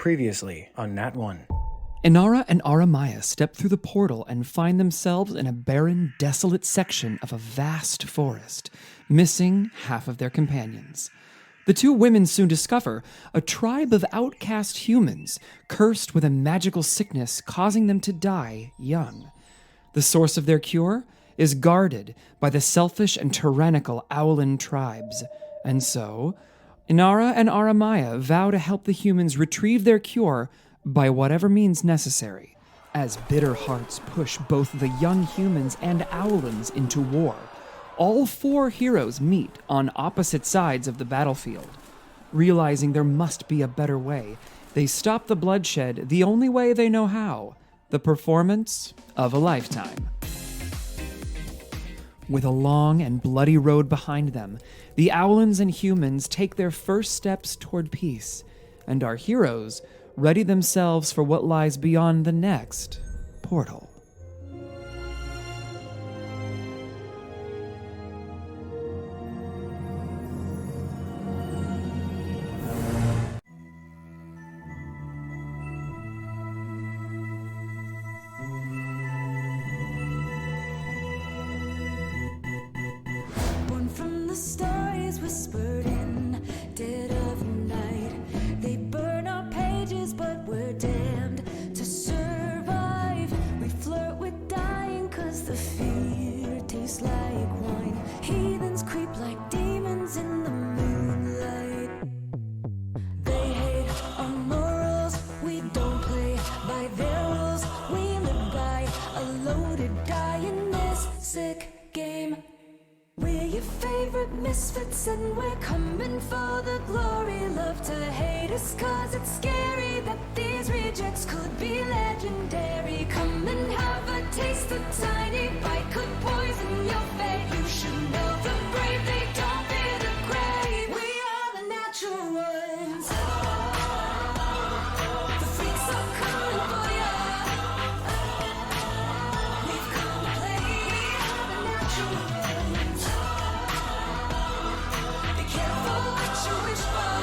Previously on Nat 1. Inara and Aramaya step through the portal and find themselves in a barren, desolate section of a vast forest, missing half of their companions. The two women soon discover a tribe of outcast humans, cursed with a magical sickness causing them to die young. The source of their cure is guarded by the selfish and tyrannical Owlin tribes, and so Inara and Aramaya vow to help the humans retrieve their cure by whatever means necessary, as bitter hearts push both the young humans and Owlins into war. All four heroes meet on opposite sides of the battlefield. Realizing there must be a better way, they stop the bloodshed the only way they know how, the performance of a lifetime. With a long and bloody road behind them, the Owlins and humans take their first steps toward peace, and our heroes ready themselves for what lies beyond the next portal. Born from the stars whispered in dead of night. They burn our pages, but we're damned to survive. We flirt with dying, cause the fear tastes like wine. Heathens creep like demons in the moonlight. They hate our morals, we don't play by their rules. We live by a loaded die in this sick game. We're your favorite misfits and we're coming for the glory. Love to hate us cause it's scary that these rejects could be legendary. Come and have a taste, a tiny bite could poison your fate. You should know the brave, they don't fear the grave. We are the natural ones. The freaks are coming for ya. We've come to play. We are the natural ones. Be careful what you wish for.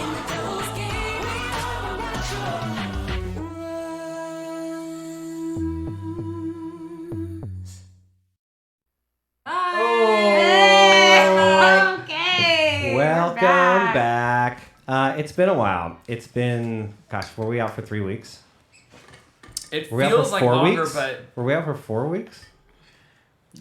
In the devil's game, we are the natural ones. Okay. Welcome back. It's been a while. It's been, were we out for 3 weeks? It Were we out feels for like 4 longer, weeks? but Were we out for 4 weeks?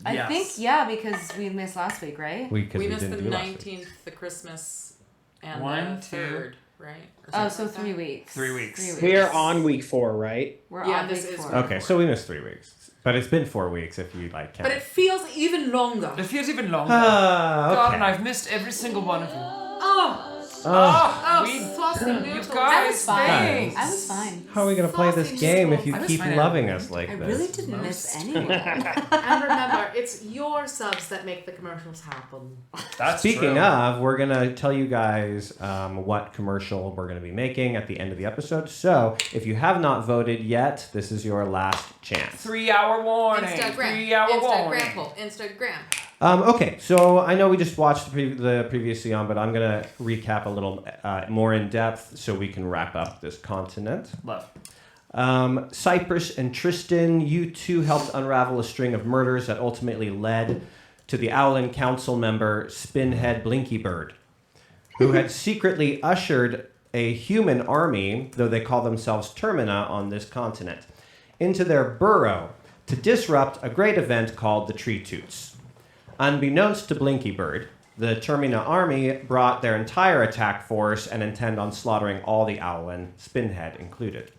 I yes. think, yeah, because we missed last week, right? We missed didn't the do last week. 19th, the Christmas, and One, the two. 3rd, right? Or Oh, something so like that. 3 weeks. 3 weeks. We are on week 4, right? We're Yeah, on this week is 4. Okay, so we missed 3 weeks. But it's been 4 weeks if you count. But it feels even longer. It feels even longer. Okay. God, and I've missed every single one of you. Oh, we- saucy you noodles. I was guys, fine. thanks. I was fine. How are we going to play this Saucy game if you I miss keep my loving name. us like I this? really didn't miss anyone. And remember, it's your subs that make the commercials happen. That's Speaking true. of, we're going to tell you guys what commercial we're going to be making at the end of the episode. So if you have not voted yet, this is your last chance. 3 hour warning. Instagram. 3 hour warning. Instagram poll. Instagram. Okay, so I know we just watched the previous on, but I'm going to recap a little more in depth so we can wrap up this continent. Love. Cypress and Tristan, you two helped unravel a string of murders that ultimately led to the Owlin Council member Spinhead Blinkybird, who had secretly ushered a human army, though they call themselves Termina on this continent, into their burrow to disrupt a great event called the Tree Toots. Unbeknownst to Blinkybird, the Termina army brought their entire attack force and intend on slaughtering all the Owlin, Spinhead included.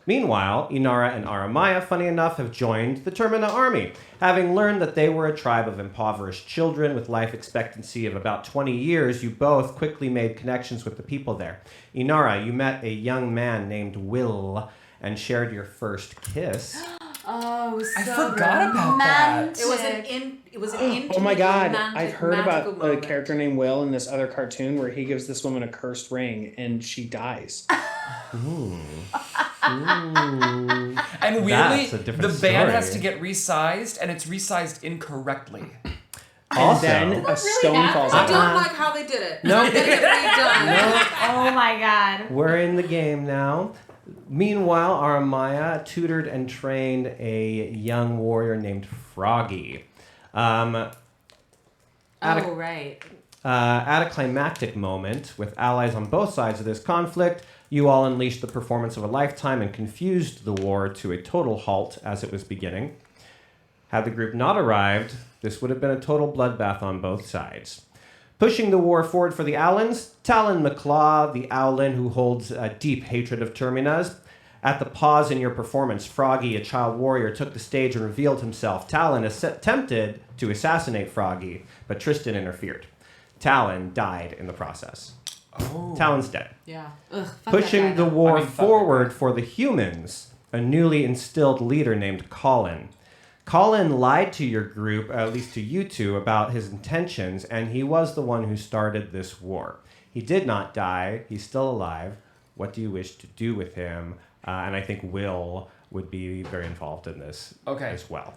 Meanwhile, Inara and Aramaya, funny enough, have joined the Termina army, having learned that they were a tribe of impoverished children with life expectancy of about 20 years. You both quickly made connections with the people there. Inara, you met a young man named Will and shared your first kiss. Oh, so I forgot about that. It was an intimate, Oh my god, romantic, I've heard magical about a moment. character named Will in this other cartoon where he gives this woman a cursed ring and she dies. Ooh. And weirdly, That's a different the band story. has to get resized, and it's resized incorrectly. And then a stone falls I out. don't like how they did it. No. They get redone. Oh, my god. We're in the game now. Meanwhile, Aramaya tutored and trained a young warrior named Froggy. At Right. a climactic moment, with allies on both sides of this conflict, you all unleashed the performance of a lifetime and confused the war to a total halt as it was beginning. Had the group not arrived, this would have been a total bloodbath on both sides. Pushing the war forward for the Owlins, Talon McClaw, the Owlin who holds a deep hatred of Terminus. At the pause in your performance, Froggy, a child warrior, took the stage and revealed himself. Talon attempted to assassinate Froggy, but Tristan interfered. Talon died in the process. Oh. Talon's dead. Yeah. Ugh, fuck Pushing that guy, the though. war I mean, fuck forward for the humans, a newly instilled leader named Colin. Colin lied to your group, at least to you two, about his intentions, and he was the one who started this war. He did not die. He's still alive. What do you wish to do with him? And I think Will would be very involved in this as well.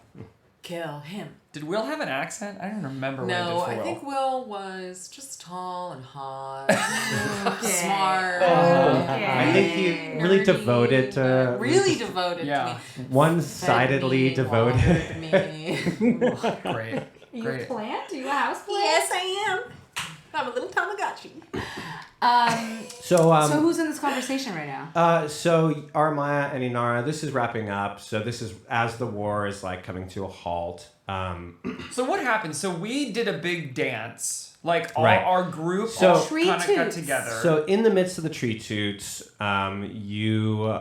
Kill him. Did Will have an accent? I don't remember what No, I I did for think Will. Will was just tall and hot, Okay. smart, I think he really nerdy, devoted to... really devoted Yeah. to me. One-sidedly Fed me, devoted. watered me. Great. You Great. plant? Do you a house plant? Yes, I am. I'm a little Tamagotchi. So who's in this conversation right now? So Aramaya and Inara, this is wrapping up. So this is as the war is like coming to a halt. So what happened? So we did a big dance. Like all Right. our group So- all Tree kind of got toots. together. So in the midst of the tree toots, you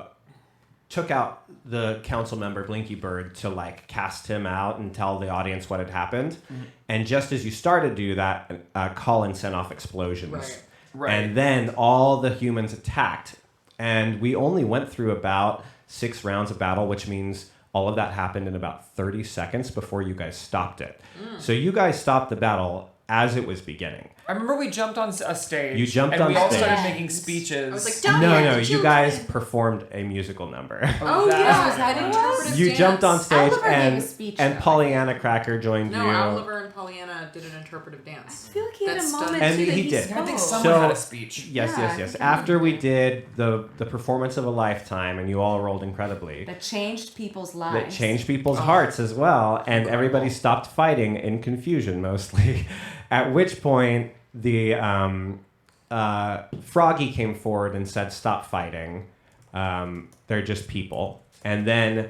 took out the council member Blinky Bird to like cast him out and tell the audience what had happened. Mm-hmm. And just as you started to do that, Colin sent off explosions. Right. And then all the humans attacked. And we only went through about 6 rounds of battle, which means all of that happened in about 30 seconds before you guys stopped it. So you guys stopped the battle as it was beginning. I remember we jumped on a stage. You jumped and on we all stage. started making speeches. I was like, don't No, hurt no, the you children. guys performed a musical number. Oh that- yeah, was that interpretive You dance. jumped on stage Oliver gave and a speech, and though. Pollyanna Cracker joined No, you. Oliver and Pollyanna did an interpretive dance. I feel like he had a That's moment done. And too that he did. spoke. I think someone So- had a speech. Yes, Yeah, yes, I yes. think After we did the performance of a lifetime, and you all rolled incredibly, That changed people's lives. that changed people's hearts as well, and everybody stopped fighting in confusion mostly. At which point, the Froggy came forward and said, "Stop fighting. They're just people." And then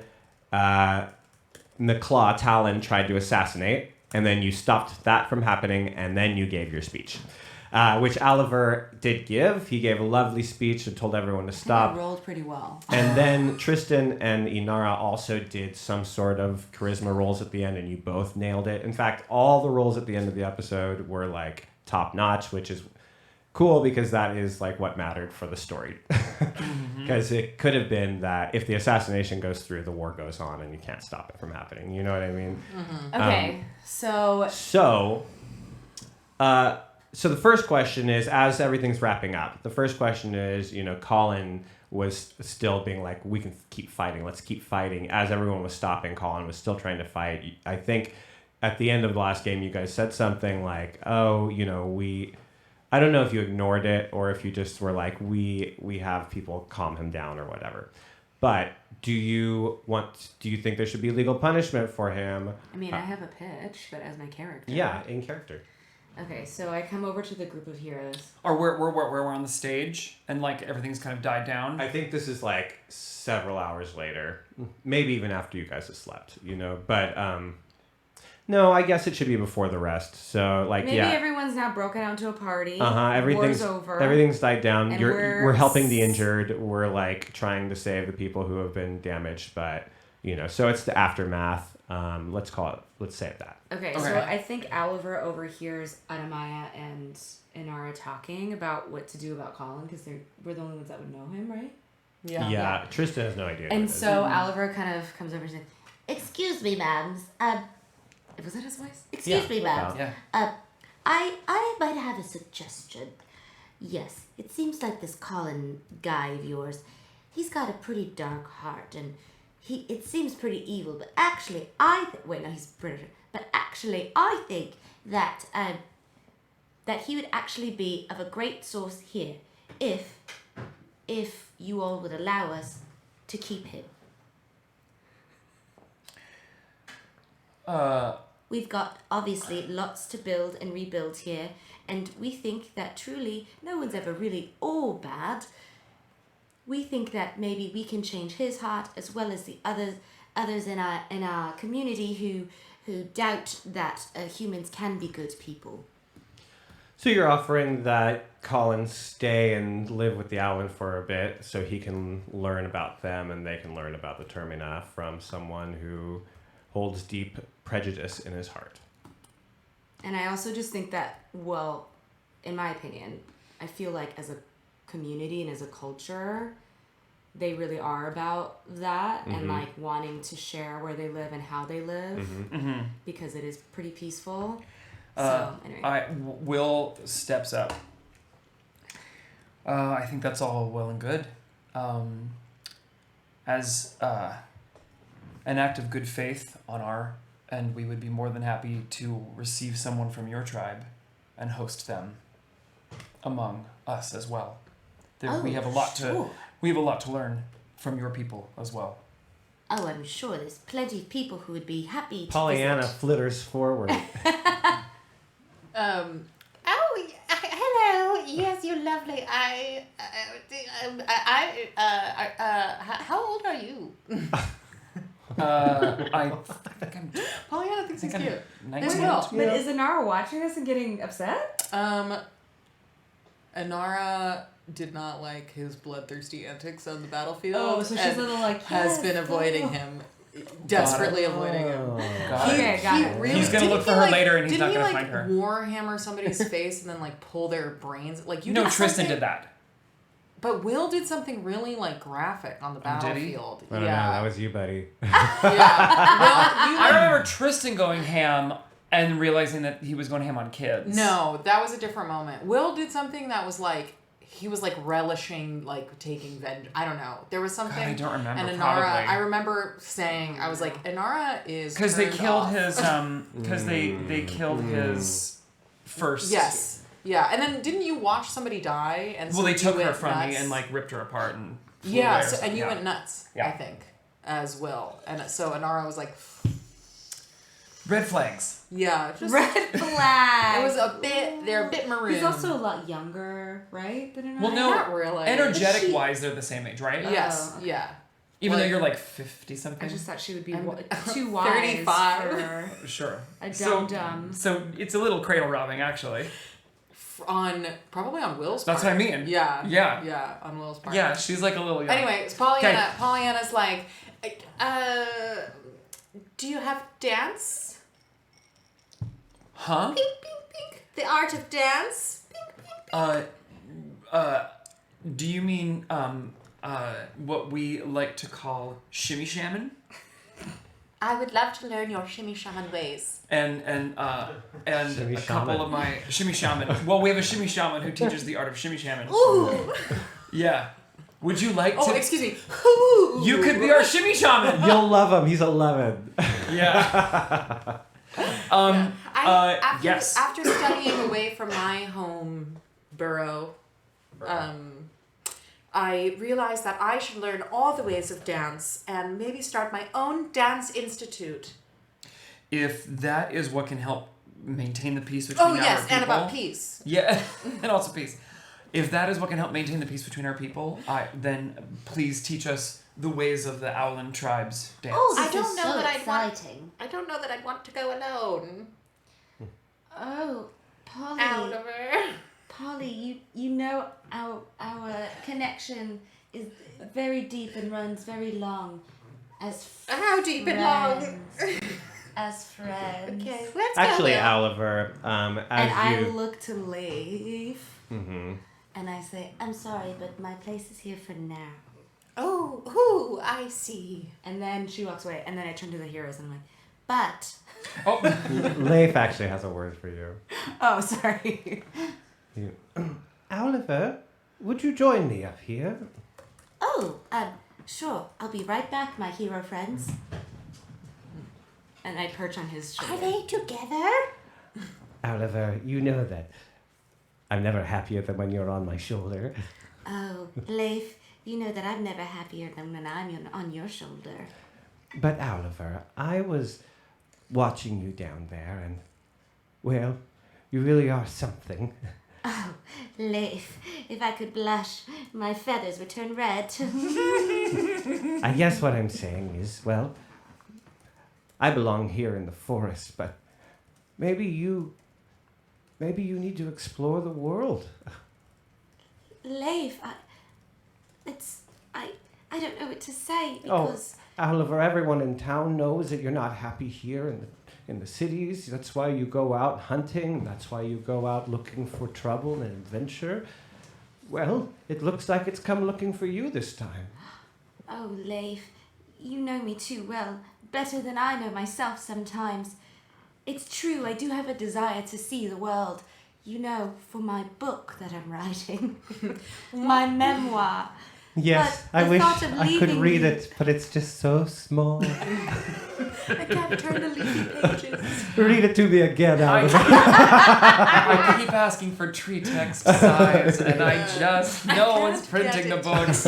Claw Talon tried to assassinate, and then you stopped that from happening, and then you gave your speech, which Oliver did give. He gave a lovely speech and told everyone to I stop. rolled pretty well. And then Tristan and Inara also did some sort of charisma rolls at the end, and you both nailed it. In fact, all the rolls at the end of the episode were like top notch, which is cool because that is like what mattered for the story. Because it could have been that if the assassination goes through, the war goes on, and you can't stop it from happening. You know what I mean? Okay, so So the first question is, as everything's wrapping up, the first question is, Colin was still being like, we can keep fighting, let's keep fighting. As everyone was stopping, Colin was still trying to fight. I think at the end of the last game, you guys said something like, I don't know if you ignored it or if you just were like, we have people calm him down or whatever. But do you think there should be legal punishment for him? I mean, I have a pitch, but as my character. Yeah, in character. Okay, so I come over to the group of heroes. Or we're on the stage and like everything's kind of died down. I think this is like several hours later, maybe even after you guys have slept, But no, I guess it should be before the rest. So like, Maybe yeah, everyone's now broken out into a party. everything's War's over. everything's died down. And We're helping the injured. We're like trying to save the people who have been damaged, but so it's the aftermath. Let's say that. Okay, so I think Oliver overhears Aramaya and Inara talking about what to do about Colin because we're the only ones that would know him, right? Yeah, Tristan has no idea. who And it is. so Oliver kind of comes over and says, "Excuse me, ma'ams. Was that his voice? Excuse me, ma'ams. Yeah. I might have a suggestion. Yes, it seems like this Colin guy of yours, he's got a pretty dark heart, and it seems pretty evil. But actually, he's British. But actually, I think that that he would actually be of a great source here if if you all would allow us to keep him. We've got, obviously, lots to build and rebuild here, and we think that truly no one's ever really all bad. We think that maybe we can change his heart as well as the others in our community who doubt that humans can be good people. So you're offering that Colin stay and live with the Owlin for a bit so he can learn about them and they can learn about the Termina from someone who holds deep prejudice in his heart. And I also just think that, well, in my opinion, I feel like as a community and as a culture, they really are about that and like wanting to share where they live and how they live because it is pretty peaceful. So anyway. Will steps up. I think that's all well and good. As an act of good faith on our end, we would be more than happy to receive someone from your tribe and host them among us as well. We have a lot to learn from your people as well. Oh, I'm sure there's plenty of people who would be happy to Pollyanna visit. flitters forward. Hello. Yes, you're lovely. How old are you? I think I'm Pollyanna thinks he's cute. 19. But is Inara watching this and getting upset? Inara did not like his bloodthirsty antics on the battlefield. Oh, so she's and a little like, has yes, been avoiding him, desperately avoiding him. Got it. Okay, got it. Really, He's gonna didn't look for he, her like, later and he's didn't not gonna he, find her. Warhammer somebody's face and then like pull their brains. Like you No, did Tristan something- did that. But Will did something really like graphic on the Oh, did he? battlefield. I don't know, that was you, buddy. Yeah. Well, you I remember Tristan going ham and realizing that he was going ham on kids. No, that was a different moment. Will did something that was like he was like relishing like taking vengeance. I don't know. There was something. God, I don't remember. And Inara, probably. I remember saying, I was like, Inara is Because they turned killed off. his because they killed his first. Yes. Yeah, and then didn't you watch somebody die? And Well, so they you took her went from me nuts? and like ripped her apart and. flew Yeah, away or so, and something. you Yeah. went nuts. Yeah. I think, as Will, and so Inara was like, Red flags. yeah, just Red flag. it was a bit. They're a bit maroon. He's also a lot younger, right? Than Inara? Well, no, not really. energetic wise, they're the same age, right? Yes. Oh, okay. Yeah. Even though Like- you're like 50 something. I just thought she would be I'm too wise 35. for Sure. a So- dum-dum. So it's a little cradle robbing, actually. Probably on Will's That's part. what I mean. Yeah. Yeah. Yeah, on Will's part. Yeah, she's like a little young. Anyway, it's Pollyanna's like, do you have dance? Huh? Pink, pink, pink. The art of dance. Pink, pink. Do you mean what we like to call shimmy shaman? I would love to learn your shimmy shaman ways. And Shimmy a couple shaman. of my shimmy shaman. Well, we have a shimmy shaman who teaches the art of shimmy shaman. Ooh. Yeah. Would you like Oh, to? excuse me. Ooh. You could be our shimmy shaman. You'll love him. He's 11. Yeah. Yes. After studying away from my home borough, I realized that I should learn all the ways of dance and maybe start my own dance institute. If that is what can help maintain the peace between Oh our yes, people. and about peace. Yeah, and also peace. If that is what can help maintain the peace between our people, then please teach us the ways of the Owlin tribes dance. Oh, I this don't is know so that I'd want- exciting. I don't know that I'd want to go alone. Oh, Polly. Oliver. Polly, you know our connection is very deep and runs very long. As How deep and long? friends. As friends. Okay, let's Actually, go. Will. Oliver, And as I you... look to Leif Mhm. And I say, I'm sorry, but my place is here for now. Oh, I see. and then she walks away and then I turn to the heroes and I'm like, But Oh, Leif actually has a word for you. oh, sorry. Oliver, would you join me up here? sure, I'll be right back, my hero friends. And I perch on his shoulder. Are they together? Oliver, you know that I'm never happier than when you're on my shoulder. Oh, Leif, You know that I'm never happier than when I'm on your shoulder. But Oliver, I was watching you down there, and, well, you really are something. Oh, Leif, if I could blush, my feathers would turn red. I guess what I'm saying is, well, I belong here in the forest, but maybe you need to explore the world. Leif, I don't know what to say because... Oh, Oliver, everyone in town knows that you're not happy here in the cities. That's why you go out hunting. That's why you go out looking for trouble and adventure. Well, it looks like it's come looking for you this time. Oh, Leif, you know me too well, better than I know myself sometimes. It's true, I do have a desire to see the world. You know, for my book that I'm writing. My memoir. Yes, But I the wish thought of I could leaving read you- it, but it's just so small. I can't turn the leafy pages. Read it to me again, Oliver. I keep asking for tree text size, and I just no one's printing the books.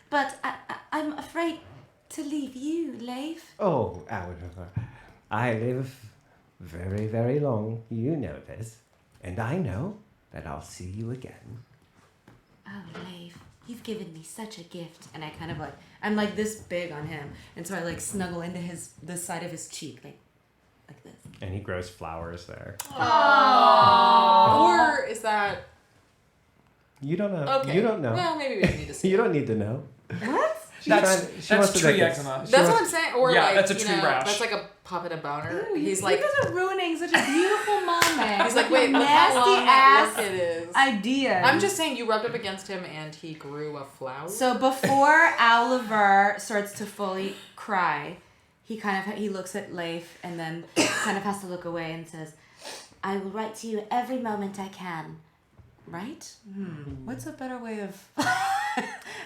But I'm afraid to leave you, Leif. Oh, Oliver, I live very, very long. You know this. And I know that I'll see you again. Oh, Leif, you've given me such a gift. And I kind of I'm like this big on him. And so I snuggle into the side of his cheek, like this. And he grows flowers there. Or is that You don't know. okay? You don't know. Well, maybe we don't need to see. You don't need to know. What? That's tree eczema. That's what I'm saying. Or Yeah, like, that's a tree rash. That's like a puppet a boner. Ooh, He's you like, guys are ruining such a beautiful moment. he's like, wait, look how long that look it is. idea. I'm just saying, you rubbed up against him and he grew a flower. So before Oliver starts to fully cry, he looks at Leif and then kind of has to look away and says, "I will write to you every moment I can." Right? What's a better way of?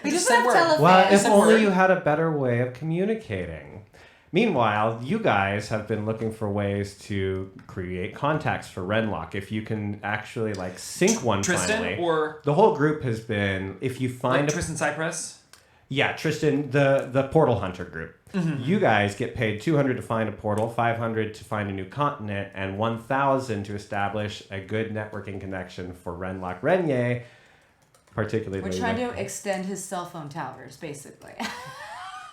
We just said have word. telephone. Well, if Said only word. you had a better way of communicating. Meanwhile, you guys have been looking for ways to create contacts for Renlock. If you can actually sync one Tristan finally. or The whole group has been, if you find Tristan Cypress. Yeah, Tristan, the portal hunter group. Mm-hmm. You guys get paid 200 to find a portal, 500 to find a new continent, and 1,000 to establish a good networking connection for Renlock Renye, particularly. We're trying to extend his cell phone towers, basically.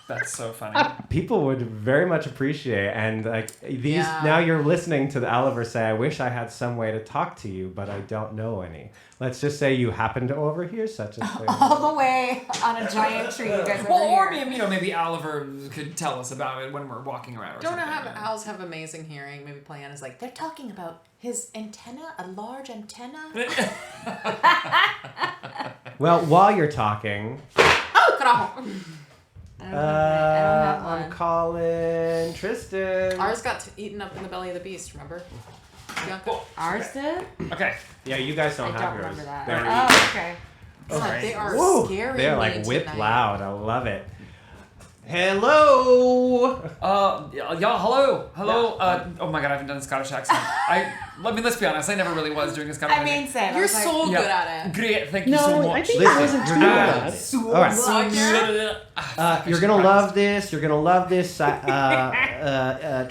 That's so funny. People would very much appreciate, and these. Yeah. Now you're listening to the Oliver say, "I wish I had some way to talk to you, but I don't know any." Let's just say you happen to overhear such a thing. All the way on a giant tree, you guys are Well, or here. maybe Oliver could tell us about it when we're walking around. Or Don't know something. how owls have amazing hearing. Maybe Pollyanna's like, they're talking about his antenna, a large antenna. Well, while you're talking, Oh, carajo. I don't have I'm one. calling Tristan. Ours got eaten up in the belly of the beast, remember? Bianca? Ours did? Okay. Yeah, you guys don't I have don't yours. remember that. They're- Oh, okay. God, they are Woo! scary. They're whip loud. I love it. Hello. Yeah, hello. Oh my god, I haven't done a Scottish accent. Let's be honest, I never really was doing a Scottish accent. Sam. You're so good at it. Great, thank you so No, much. I think it wasn't too bad. All right. You're gonna love this. You're gonna love this,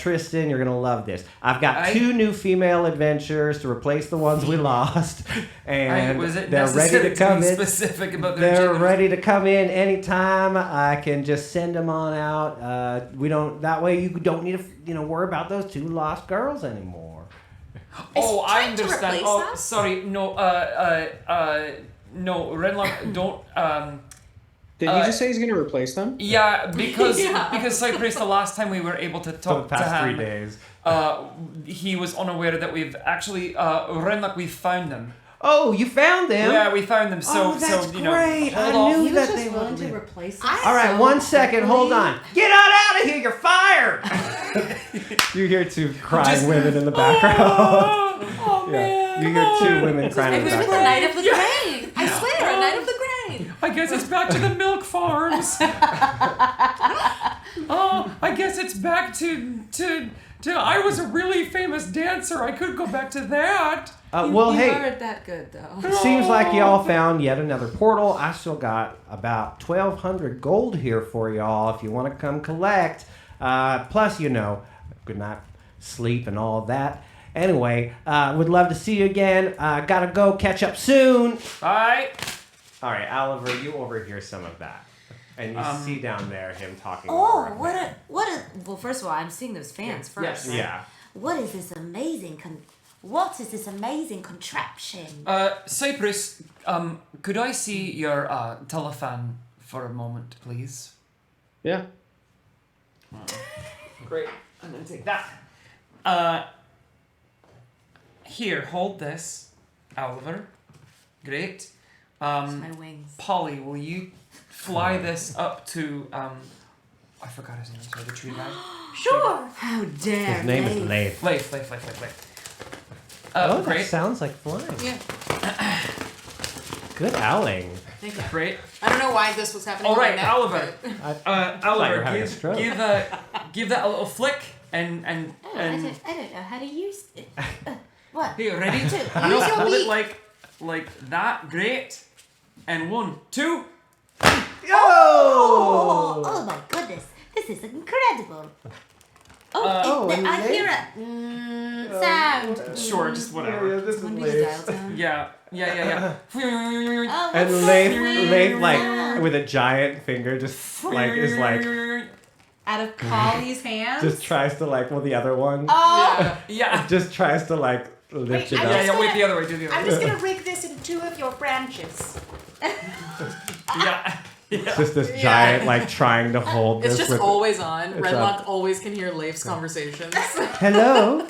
Tristan. You're gonna love this. I've got 2 new female adventurers to replace the ones we lost, and was it they're ready necessary to come be in. specific about their They're gender? ready to come in anytime. I can just send them on out. We don't. That way, you don't need to worry about those 2 lost girls anymore. Oh, I trying to understand. replace Oh, them? sorry. No, no, Renlock, don't. Did he just say he's going to replace them? Yeah, because Cypress, the last time we were able to For the talk to past 3 him, days. he was unaware that we've actually Renlock, we found them. Oh, you found them? Yeah, we found them. So, Oh, that's so you know, great. hold I off. knew He was that just they willing would to be. replace us. All right, so 1 second. Hold quickly. on. Get out of here. You're fired. You hear 2 crying women in the background. Oh man. You hear 2 women crying in It the was the background. night of the grain. I swear, a night of the grain. I guess it's back to the milk farms. Oh, I guess it's back to I was a really famous dancer. I could go back to that. Well, you hey, aren't that good though. it seems like y'all found yet another portal. I still got about 1,200 gold here for y'all if you want to come collect. Plus, good night, sleep, and all that. Anyway, would love to see you again. Gotta go. Catch up soon. Bye. All right, Oliver, you overhear some of that. And you see down there him talking Oh, over what a well, first of all, I'm seeing those fans first. Yes. Right? Yeah. What is this amazing contraption? Cypress, could I see your telephone for a moment, please? Yeah. Great. I'm gonna take that. Here, hold this, Oliver. Great. My wings. Polly, will you fly this up to I forgot his name. Sorry, the tree guy. Sure. How dare His name is Leif. Leif. Leif. That Great. sounds like flying. Yeah. Good owling. Thank you. Great. I don't know why this was happening. All right, now, Oliver. but- Oliver, having a stroke. give that a little flick and Oh, I don't know how to use it. What? Hey, ready? Use No, your hold beak. it like that. Great. And 1, 2. Oh my goodness. This is incredible. and I hear a sound. Sure, just whatever. this is Wanna be the dial tone? Yeah. Oh, And what's Leif, that? with a giant finger, just is Out of Polly's hands. just tries to the other one Oh, Yeah. just tries to lift it I'm up. Yeah, just wait, the other way, do the other I'm way. just gonna rig this in 2 of your branches. Yeah. It's just this giant trying to hold It's this. just with, always on. it's Redlock always can hear Leif's conversations. Hello,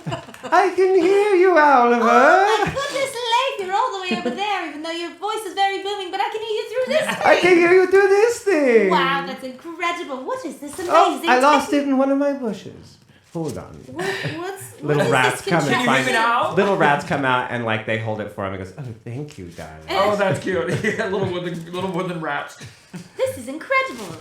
I can hear you, Oliver. my goodness, Leif, you're all the way over there, even though your voice is very booming, but I can hear you through this thing. I can hear you do this thing. Wow, that's incredible. What is this amazing? Oh, I lost it in one of my bushes. Hold on. What's Little what is rats this come and Can you hear me find. now? Little rats come out and they hold it for him. And goes, oh, thank you, darling. Oh, that's cute. Yeah, little wooden rats. This is incredible.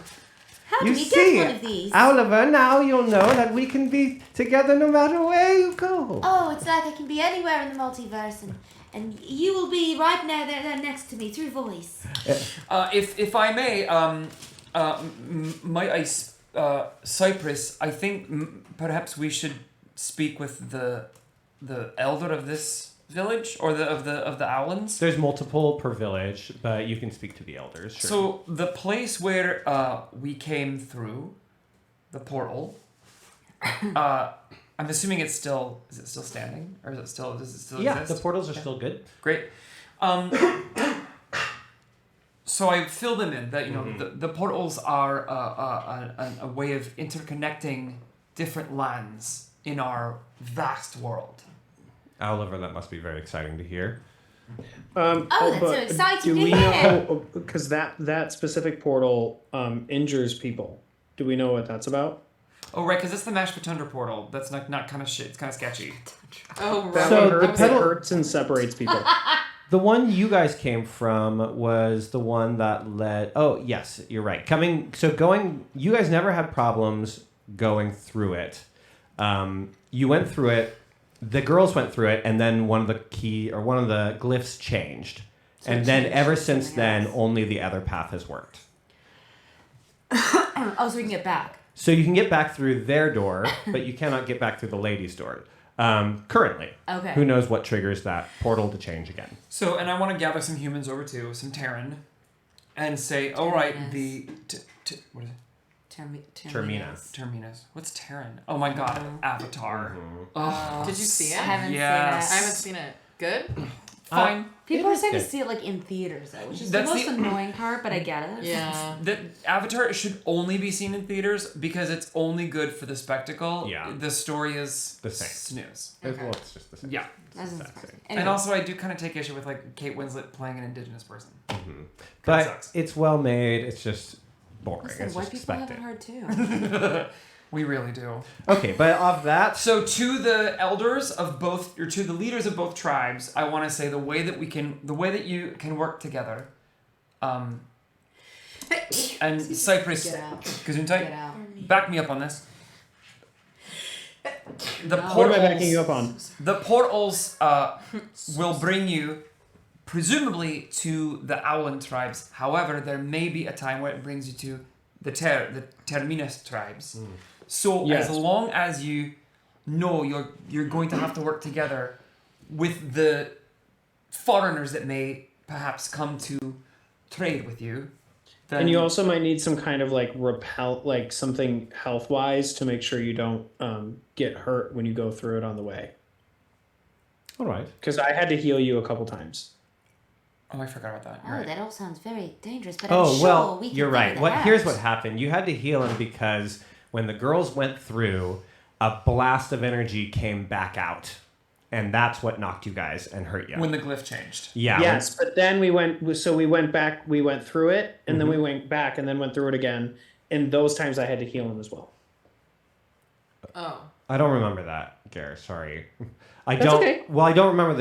How do You we see, get one of these? Oliver, now you'll know that we can be together no matter where you go. Oh, it's like I can be anywhere in the multiverse, and you will be right now there next to me through voice. If I may, might I, Cypress? I think perhaps we should speak with the elder of this village or of the Owlins. There's multiple per village, but you can speak to the elders. Sure. So the place where we came through, the portal. I'm assuming is it still standing, or does it still yeah, exist? the portals are still good. Great. So I fill them in that the portals are a way of interconnecting different lands in our vast world. Oliver, that must be very exciting to hear. that's so exciting Do to we hear. know? Because that specific portal injures people. Do we know what that's about? Oh right, because it's the mashed potato portal. That's not kind of shit. It's kind of sketchy. Oh, right. That So one the hurts, pedal- it hurts and separates people. The one you guys came from was the one that led. Oh yes, you're right. You guys never had problems going through it. You went through it. The girls went through it, and then one of the glyphs changed, and then ever since then, only the other path has worked. Oh, so we can get back. So you can get back through their door, but you cannot get back through the ladies' door. Currently. Okay. Who knows what triggers that portal to change again? So, and I want to gather some humans over too, some Terran, and say, all right, what is it? Terminus. What's Terran? Oh my god, Avatar. Oh, Did you see it? I haven't Yes. I haven't seen it. Good? Fine. People are saying to good. see it in theaters though, which is That's the most the- annoying part, but I get it. Yeah. The Avatar should only be seen in theaters because it's only good for the spectacle. Yeah. The story is The same. snooze. Well, it's just the same. Yeah. That's It's the surprising. same. And Anyway. also, I do kind of take issue with Kate Winslet playing an indigenous person. But sucks. it's well made. It's just boring. Listen, it's white just people have expected. it hard too. We really do. Okay, but of that, So to the elders of both, or to the leaders of both tribes, I want to say the way that you can work together. And Cypress, Get out. Gesundheit, Get out. back me up on this. the What am I portals. backing you up on? The portals will bring you, presumably, to the Owlin tribes. However, there may be a time where it brings you to the Terminus tribes. So Yes. as long as you know you're going to have to work together with the foreigners that may perhaps come to trade with you. Then And you also might need some kind of like repel, like something health wise to make sure you don't get hurt when you go through it on the way. All right. Because I had to heal you a couple times. Oh, I forgot about that. Oh, Right. that all sounds very dangerous, but I'm Oh, sure well, we can you're figure right. that Here's out. what happened. You had to heal him because when the girls went through, a blast of energy came back out. And that's what knocked you guys and hurt you. When the glyph changed. Yeah. Yes, but then we went back, we went through it, and then we went back and then went through it again. And those times I had to heal him as well. Oh. I don't remember that, Gareth. Sorry. I That's don't. okay. Well, I don't remember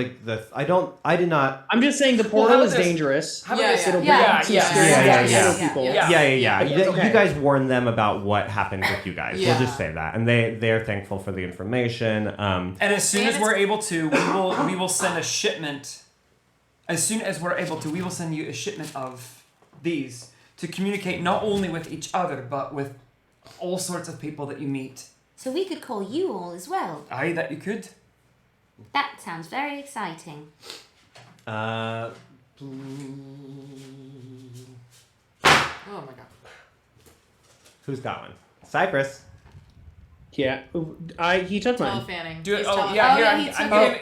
I did not. I'm just saying the how portal about is this? dangerous. How about Yeah, this? It'll yeah. bring Yeah, some yeah, scary yeah, guys yeah, and yeah. people. Yeah. Yeah. That's okay. You guys warned them about what happened with you guys. Yeah. We'll just say that, and they're thankful for the information. And as soon as we're able to, we will send a shipment. As soon as we're able to, we will send you a shipment of these to communicate not only with each other but with all sorts of people that you meet. So we could call you all as well. Aye, that you could. That sounds very exciting. Oh my god. Who's got one? Cypress. Yeah, he took mine. Telephanning. Do it. He's Oh yeah, here he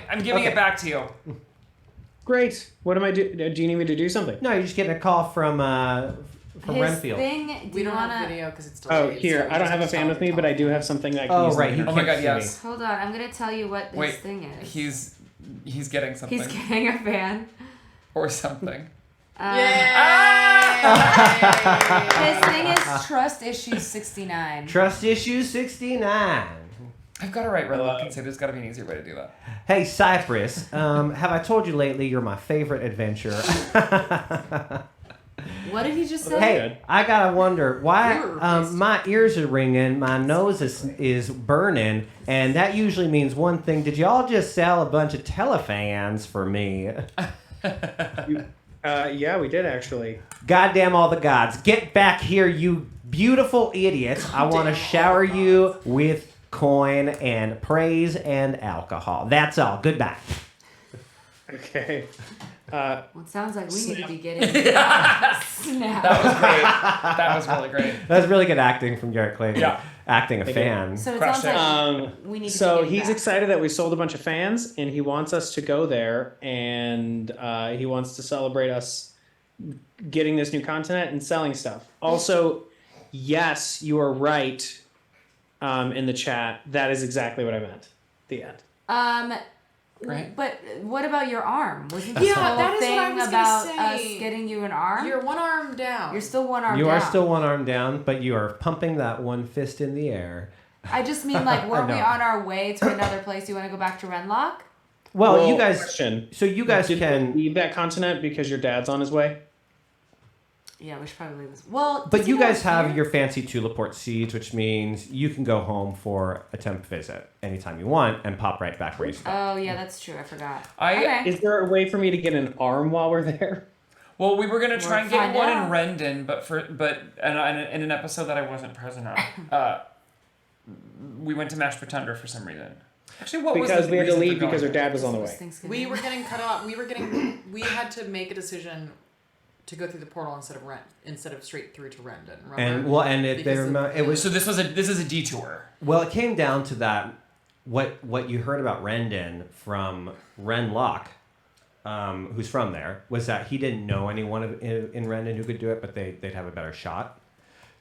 I'm giving Okay. it back to you. Great. What am I do? Do you need me to do something? No, you're just getting a call from His Renfield. thing, do We you don't wanna... have video because it's Oh, delayed. here. so we I don't just have a to fan tell with me, you but I do have something that I can Oh, use. right. He Oh my can't god, see yes. Hold on, I'm gonna tell you what Wait, his thing is. He's getting something He's getting a fan. or something. His thing is Trust Issue 69. Trust issue 69. I've got to write Red Lock and say there's got to be an easier way to do that. Hey, Cypress. Have I told you lately you're my favorite adventurer? What did he just say? Hey, I gotta wonder why Ear. my ears are ringing, my nose is burning, and that usually means one thing. Did y'all just sell a bunch of telefans for me? Yeah, we did actually. Goddamn all the gods. Get back here, you beautiful idiots. I want to shower you with coin and praise and alcohol. That's all. Goodbye. Okay. Well, it sounds like we need to be getting snap. That was great. That was really great. That's really good acting from Garrett Clayton. Yeah. Acting a Thank you. fan. So it Crushed sounds it. like we need to So be getting he's back. excited that we sold a bunch of fans, and he wants us to go there, and he wants to celebrate us getting this new continent and selling stuff. Also, yes, you are right. In the chat, that is exactly what I meant. The end. Right. But what about your arm? Wasn't Yeah, this whole that is what thing I was gonna about say. us getting you an arm? You're one arm down. You're still one arm You down. are still one arm down, but you are pumping that one fist in the air. I just mean, like, weren't we know. on our way to another place? You want to go back to Renlock? Well, you guys. Question. So you guys Did can. we leave that continent because your dad's on his way? Yeah, we should probably leave this. Well, But does you he know guys have here? your fancy Tuliport seeds, which means you can go home for a temp visit anytime you want and pop right back where you started. Oh, yeah, that's true. I forgot. I- okay. Is there a way for me to get an arm while we're there? Well, we were gonna try and get find one out. in Rendon, but in an episode that I wasn't present on, we went to Mashed Rotunda for some reason. Actually, what was Because the we had to reason for leave because going her dad was on the way. Thanksgiving. We were getting cut off. We had to make a decision to go through the portal instead of straight through to Rendon. Remember? It was So this is a detour. well. It came down to that. What you heard about Rendon from Renlock, who's from there, was that he didn't know anyone in Rendon who could do it, but they'd have a better shot.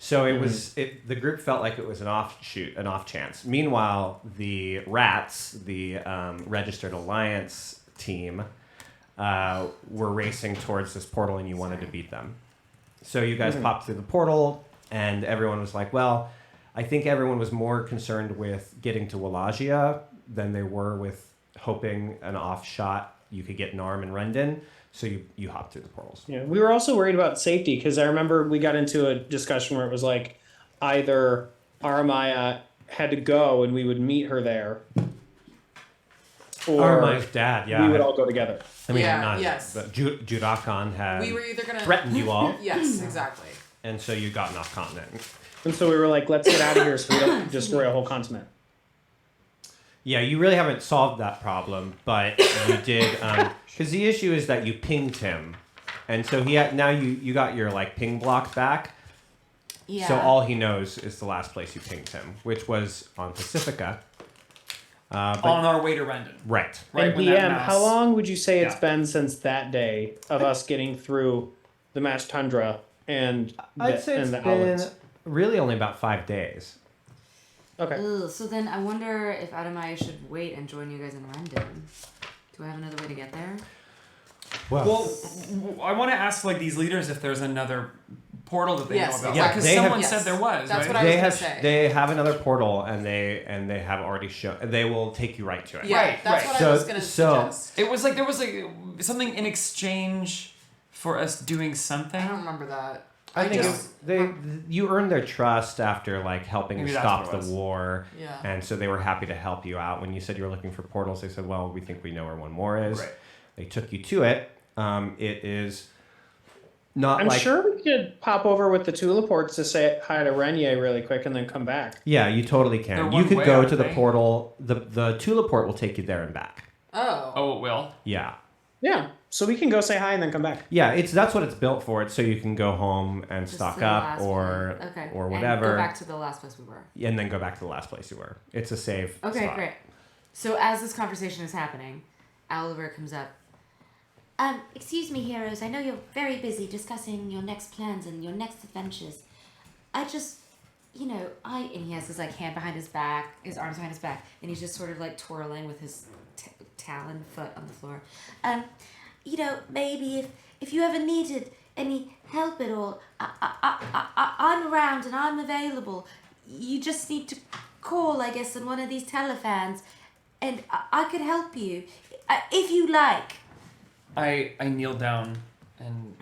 So it was the group felt like it was an off chance. Meanwhile, the rats, the registered alliance team, were racing towards this portal, and you wanted to beat them. So you guys popped through the portal, and everyone was like, "Well, I think everyone was more concerned with getting to Wallachia than they were with hoping an off shot you could get Narm and Rendon." So you hopped through the portals. Yeah, we were also worried about safety because I remember we got into a discussion where it was like either Aramaya had to go and we would meet her there. Or Aramaya's dad, yeah. we would all go together. I mean, Yeah, not yes. but Judakan had We were either gonna threatened you all, Yes, exactly. and so you got off continent. And so we were like, let's get out of here so we don't destroy a whole continent. Yeah, you really haven't solved that problem, but you did, because the issue is that you pinged him, and so now you got your like ping block back. Yeah. So all he knows is the last place you pinged him, which was on Pacifica. On our way to Rendon. Right. And when that BM, mass- how long would you say it's Yeah. been since that day of us getting through the Mass Tundra and I'd say it's the been Owls? really only about 5 days. Okay. Ugh, so then I wonder if Adamaya should wait and join you guys in Rendon. Do I have another way to get there? Well, I want to ask like these leaders if there's another portal that they Yes, know about. yeah, Because they have- someone Yes. said there was. That's right? what I was gonna have say. they have another portal and they have already shown they will take you right to it. Yeah, Right, that's right. what So- I was gonna so- suggest. It was like there was like something in exchange for us doing something. I don't remember that. I think just- you earned their trust after like helping Maybe to that's stop what the it was. war, Yeah. and so they were happy to help you out. When you said you were looking for portals, they said, "Well, we think we know where one more is." Right. They took you to it. It is not I'm like sure we could pop over with the Tuliports to say hi to Renier really quick and then come back. yeah, you totally They're can. one You could way, go aren't to the they? portal. The Tuliport will take you there and back. Oh. Oh, it will. Yeah. Yeah. So we can go say hi and then come back. Yeah, that's what it's built for. It's so you can go home and Just stock the up last or one. Okay. or And whatever, go back to the last place we were. and then go back to the last place you were. It's a save. Okay, spot. great. So as this conversation is happening, Oliver comes up. Excuse me, heroes. I know you're very busy discussing your next plans and your next adventures. I just, and he has his like hand behind his back, his arms behind his back, and he's just sort of like twirling with his talon foot on the floor. Maybe if you ever needed any help at all, I'm around and I'm available. You just need to call, I guess, on one of these telefans, and I could help you if you like. I kneel down and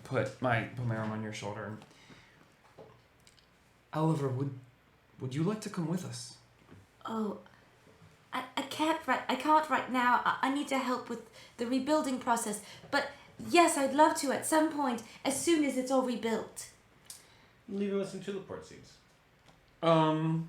put my arm on your shoulder. And Oliver, would you like to come with us? Oh, I can't right now. I need to help with the rebuilding process. But yes, I'd love to at some point, as soon as it's all rebuilt. Leave it with some Tuliport seeds. Bianca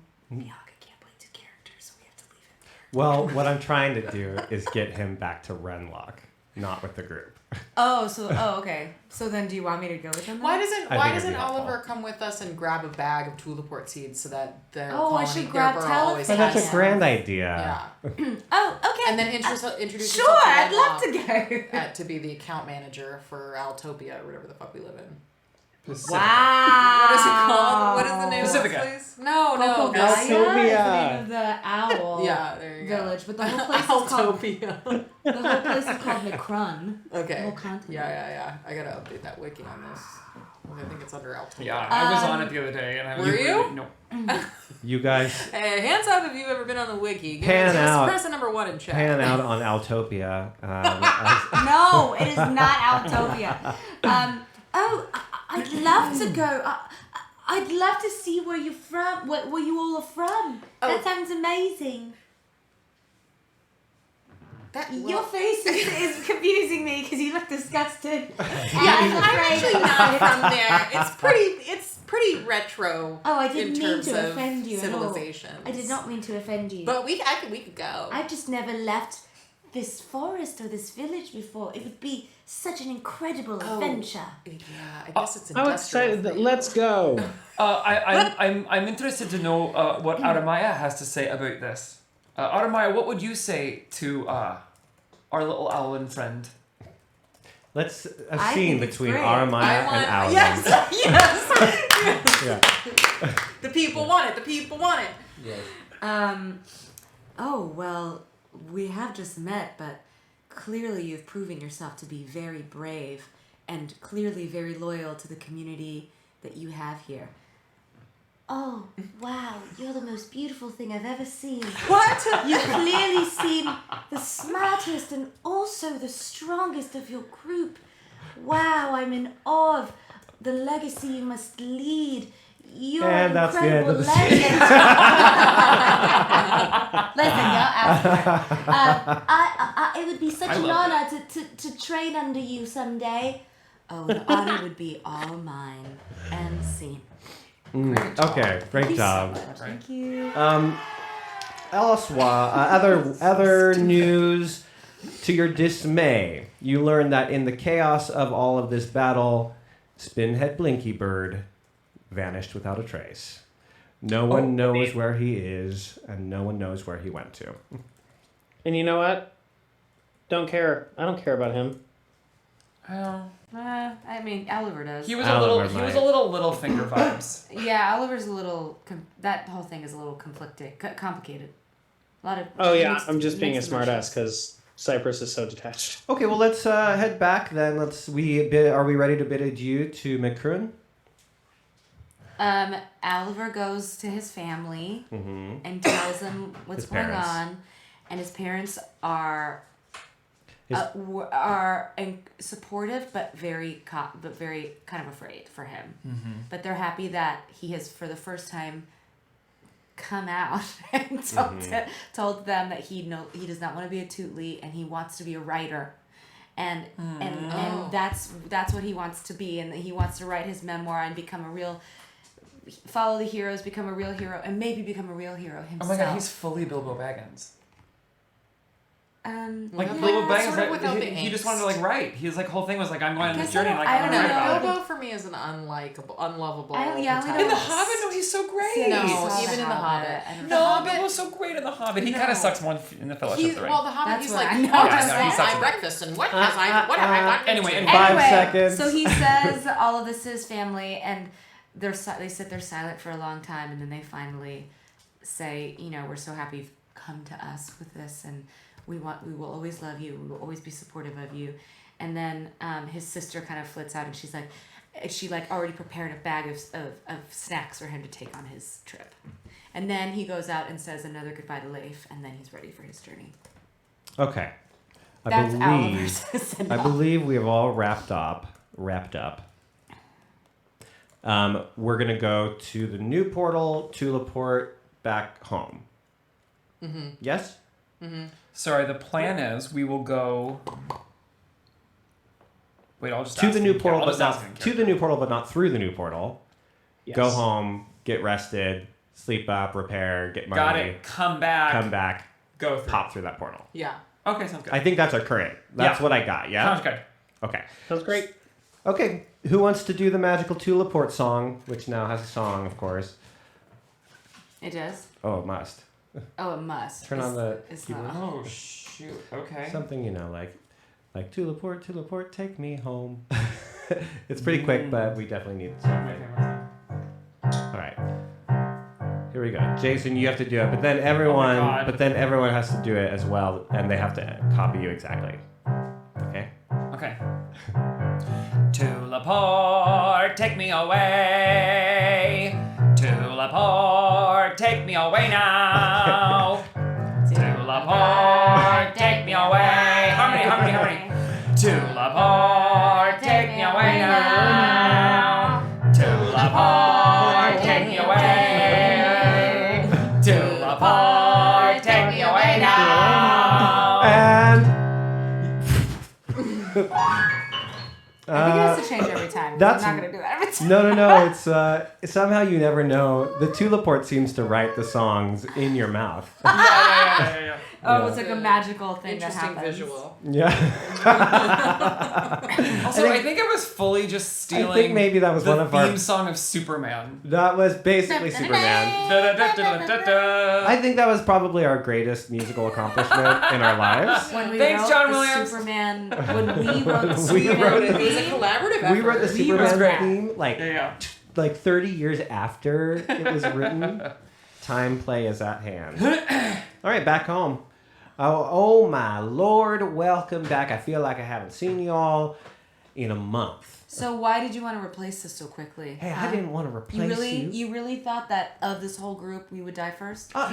can't play two characters, so we have to leave him. Well, what I'm trying to do is get him back to Renlock, not with the group. Okay. So then do you want me to go with him then? Why I doesn't think it'd be Oliver helpful. come with us and grab a bag of Tuliport seeds so that their Oh, I colony, should their grab burrow always But Telephone. that's has a grand idea. Yeah. Oh, okay. And then introduce Sure, yourself to I'd love Renlock to go. to be the account manager for Altopia or whatever the fuck we live in. Pacifica. Wow. What is it called? What is the name Pacifica. of this place? No. Popogaya is the Altopia. name of the owl Yeah, there you go. village, but the whole place is called Altopia. the whole place is called McCrun. Okay. The whole continent. Yeah. I gotta update that wiki on this. I think it's under Altopia. Yeah, I was on it the other day, and I was Were you? No. You guys Hey, hands up if you've ever been on the wiki. Pan out. Press the number 1 in chat. pan out on Altopia. No, it is not Altopia. I'd love to go. I'd love to see where you're from, where you all are from. That sounds amazing. Your face is confusing me because you look disgusted. I'm actually not from there. It's pretty retro. Oh, I didn't in mean terms to of offend you at all. civilizations. I did not mean to offend you. But we could go. I've just never left this forest or this village before. It would be such an incredible adventure. Yeah, I guess it's I'm industrial. excited that let's go. I'm interested to know what Aramaya has to say about this. Aramaya, what would you say to our little owlin friend? Let's a I scene think it's between great. Aramaya and Alan. Yes. Yeah. The people want it. The people want it. Oh, well, we have just met, but clearly you've proven yourself to be very brave and clearly very loyal to the community that you have here. Oh, wow. You're the most beautiful thing I've ever seen. What? You clearly seem the smartest and also the strongest of your group. Wow, I'm in awe of the legacy you must lead. You're And an that's the end incredible of the legend. Listen, y'all ask for it. It would be such I an love honor to train under you someday. Oh, the honor would be all mine. And scene. Okay, great job. Thank you. Elsewhere, other news. To your dismay, you learn that in the chaos of all of this battle, Spinhead Blinkybird vanished without a trace. No one knows where he is, and no one knows where he went to. And you know what? Don't care. I don't care about him. Well, I mean, Oliver does. he was Oliver a little Littlefinger vibes. Yeah, Oliver's a little. That whole thing is a little complicated. A lot of. Oh yeah, mixed- I'm just being a mixed smartass emotions. because Cypress is so detached. Okay, well let's head back then. Are we ready to bid adieu to McCrune? Oliver goes to his family Mm-hmm. and tells them what's His going parents. on, and his parents are His- supportive but very kind of afraid for him. Mm-hmm. But they're happy that he has for the first time come out and told them that he does not want to be a Tootly and he wants to be a writer. And that's what he wants to be, and he wants to write his memoir and follow the heroes, become a real hero, and maybe become a real hero Oh himself. my god, he's fully Bilbo Baggins. Like yeah. Bilbo Baggins, sort of without the he just angst. wanted to like write. His like whole thing was like, I'm going on this guess journey, and like I I'm don't gonna write know. about it. Bilbo for me is an unlikable, unlovable. I don't- yeah, we don't- In the protagonist. Hobbit, no, he's so great. No, Saw even in The Hobbit. I don't No, know. Bilbo's so great in the Hobbit. He kind No. of sucks more in the Fellowship He's, of the Ring. well, The Hobbit, That's he's what like, I know. oh, Yeah, just no, he want sucks my a bit. breakfast and what have I gotten Anyway, into? in Five Anyway, seconds. So he says all of this to his family, and they sit there silent for a long time, and then they finally say, we're so happy you've come to us with this, and we will always love you. We will always be supportive of you. And then his sister kind of flits out, and she's like, she already prepared a bag of snacks for him to take on his trip. And then he goes out and says another goodbye to Leif, and then he's ready for his journey. Okay. That's Oliver's I believe we have all wrapped up. We're gonna go to the new portal to Laporte back home. Mm-hmm. Yes. Sorry, the plan is we will go. Wait, I'll just To ask the him. new Yeah, portal, I'll but just ask him not to the new portal, but not through the new portal. Yes. Go home, get rested, sleep up, repair, get money. Got it. Come back. Come back, Go through. pop through that portal. Yeah. Okay, sounds good. I think that's our current. That's Yeah. what I got. Yeah. Sounds good. Okay. Sounds great. Okay. Who wants to do the magical to Laporte song, which now has a song, of course? It does? Oh, it must. Oh, it must. Turn on the It's keyboard. not. Oh shoot. Okay. Something, like to Laporte, take me home. It's pretty quick, but we definitely need something. All right. Here we go. Jason, you have to do it, but then everyone has to do it as well, and they have to copy you exactly. Okay? Okay. To Laporte, take me away. To Laporte, take me away now. To Laporte, take me away. Harmony. To Laporte, take me away now. To Laporte, take me away. To Laporte, take me away now. And I think it has to change every time. that's- I'm not going to do that every time. no. It's somehow you never know. The to Laporte seems to write the songs in your mouth. Yeah. Oh, it's like a magical thing that Interesting happens. visual. Yeah. Also, I think I was fully just stealing. I think maybe that was the one of our. theme song of Superman. That was basically Superman. Da-da-da-da-da-da. I think that was probably our greatest musical accomplishment in our lives. When we Thanks, wrote John the Williams. Superman, when we wrote the We Superman wrote It was a theme, collaborative effort. We wrote the was Superman great. theme Yeah. like 30 years after it was written. Time play is at hand. All right, back home. Oh my lord, welcome back. I feel like I haven't seen y'all in a month. So why did you want to replace this so quickly? Hey, I didn't want to replace you. You really thought that of this whole group we would die first? No.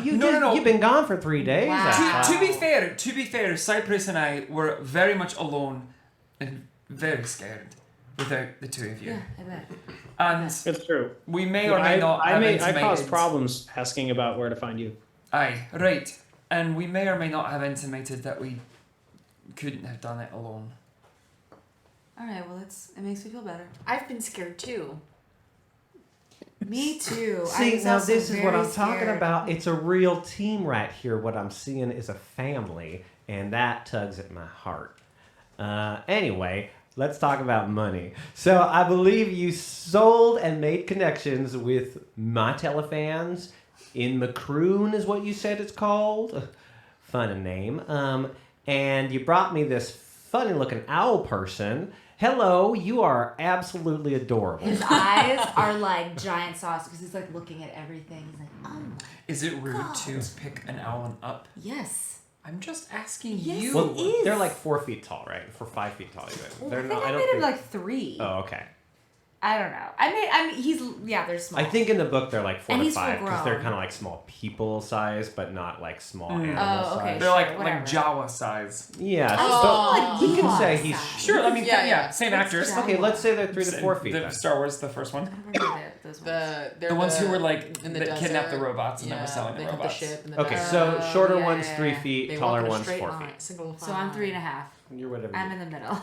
You've been gone for 3 days. Wow. I To thought. be fair, Cypress and I were very much alone and very scared. without the two of you. Yeah, I bet. And It's true. we may or may not have I intimated... caused problems asking about where to find you. Aye, right. And we may or may not have intimated that we couldn't have done it alone. All right, well, it makes me feel better. I've been scared too. Me too. I See, was now also this is what very I'm talking scared. about. It's a real team right here. What I'm seeing is a family, and that tugs at my heart. Anyway, let's talk about money. So I believe you sold and made connections with my telefans in Macroon is what you said it's called. Fun name. And you brought me this funny looking owl person. Hello, you are absolutely adorable. His eyes are like giant sauce because he's like looking at everything. He's like, oh my Is it rude God. to pick an owl up? yes. I'm just asking Yes, you. well, it is. They're like 4 feet tall, right? For 5 feet tall, even. Well, They're I think not. I I made don't him think. like 3. Oh, okay. I don't know. I mean, he's they're small. I think in the book they're like 4 And to he's 5 because they're full-grown. kind of like small people size, but not like small Mm. animal Oh, okay. size. They're Sure, like whatever. Jawa size. Yeah, Oh. so we can Ewok say he's. size. Sure, I mean, Yeah, yeah. same What's actors. Jawa? Okay, let's say they're 3 to 4 feet. The then. Star Wars, the first one. I never heard it, those ones. They're The ones who were like in the that desert. kidnapped the robots and yeah, then were selling they the had robots. The ship and the Okay, desert. so shorter yeah, one's yeah, 3 yeah. feet, They taller walk in a one's straight 4 line, feet. single So I'm file. 3.5. You're whatever. I'm in the middle.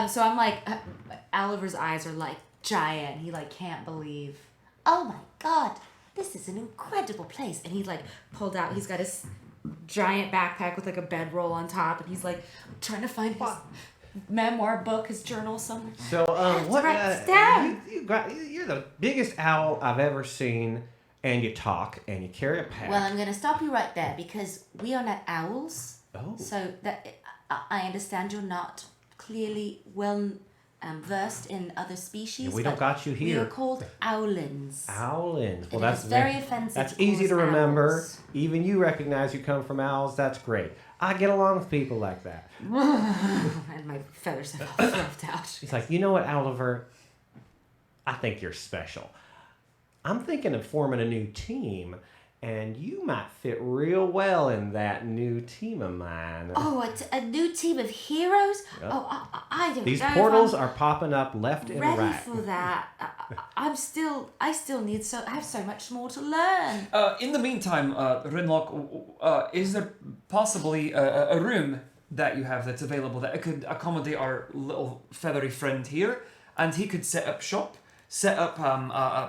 So I'm like, Oliver's eyes are like giant. He like can't believe. Oh my God, this is an incredible place. And he like pulled out. He's got his giant backpack with like a bedroll on top, and he's like trying to find his memoir book, his journal somewhere. So, what? write this down. You're the biggest owl I've ever seen, and you talk, and you carry a pack. Well, I'm going to stop you right there because we are not owls. Oh. So that I understand you're not clearly well versed in other species. Yeah, we don't but got you We are here. called owlins. Owlins. Well, And it that's is very offensive That's to call easy us to remember. owls. Even you recognize you come from owls. That's great. I get along with people like that. And my feathers have all fluffed out. He's like, you know what, Oliver? I think you're special. I'm thinking of forming a new team, and you might fit real well in that new team of mine. Oh, a new team of heroes? Yep. Oh, I don't These know. if portals I'm are popping up left and ready right. for that. I still need I have so much more to learn. In the meantime, Rinlock, is there possibly a room that you have that's available that could accommodate our little feathery friend here, and he could set up shop, set up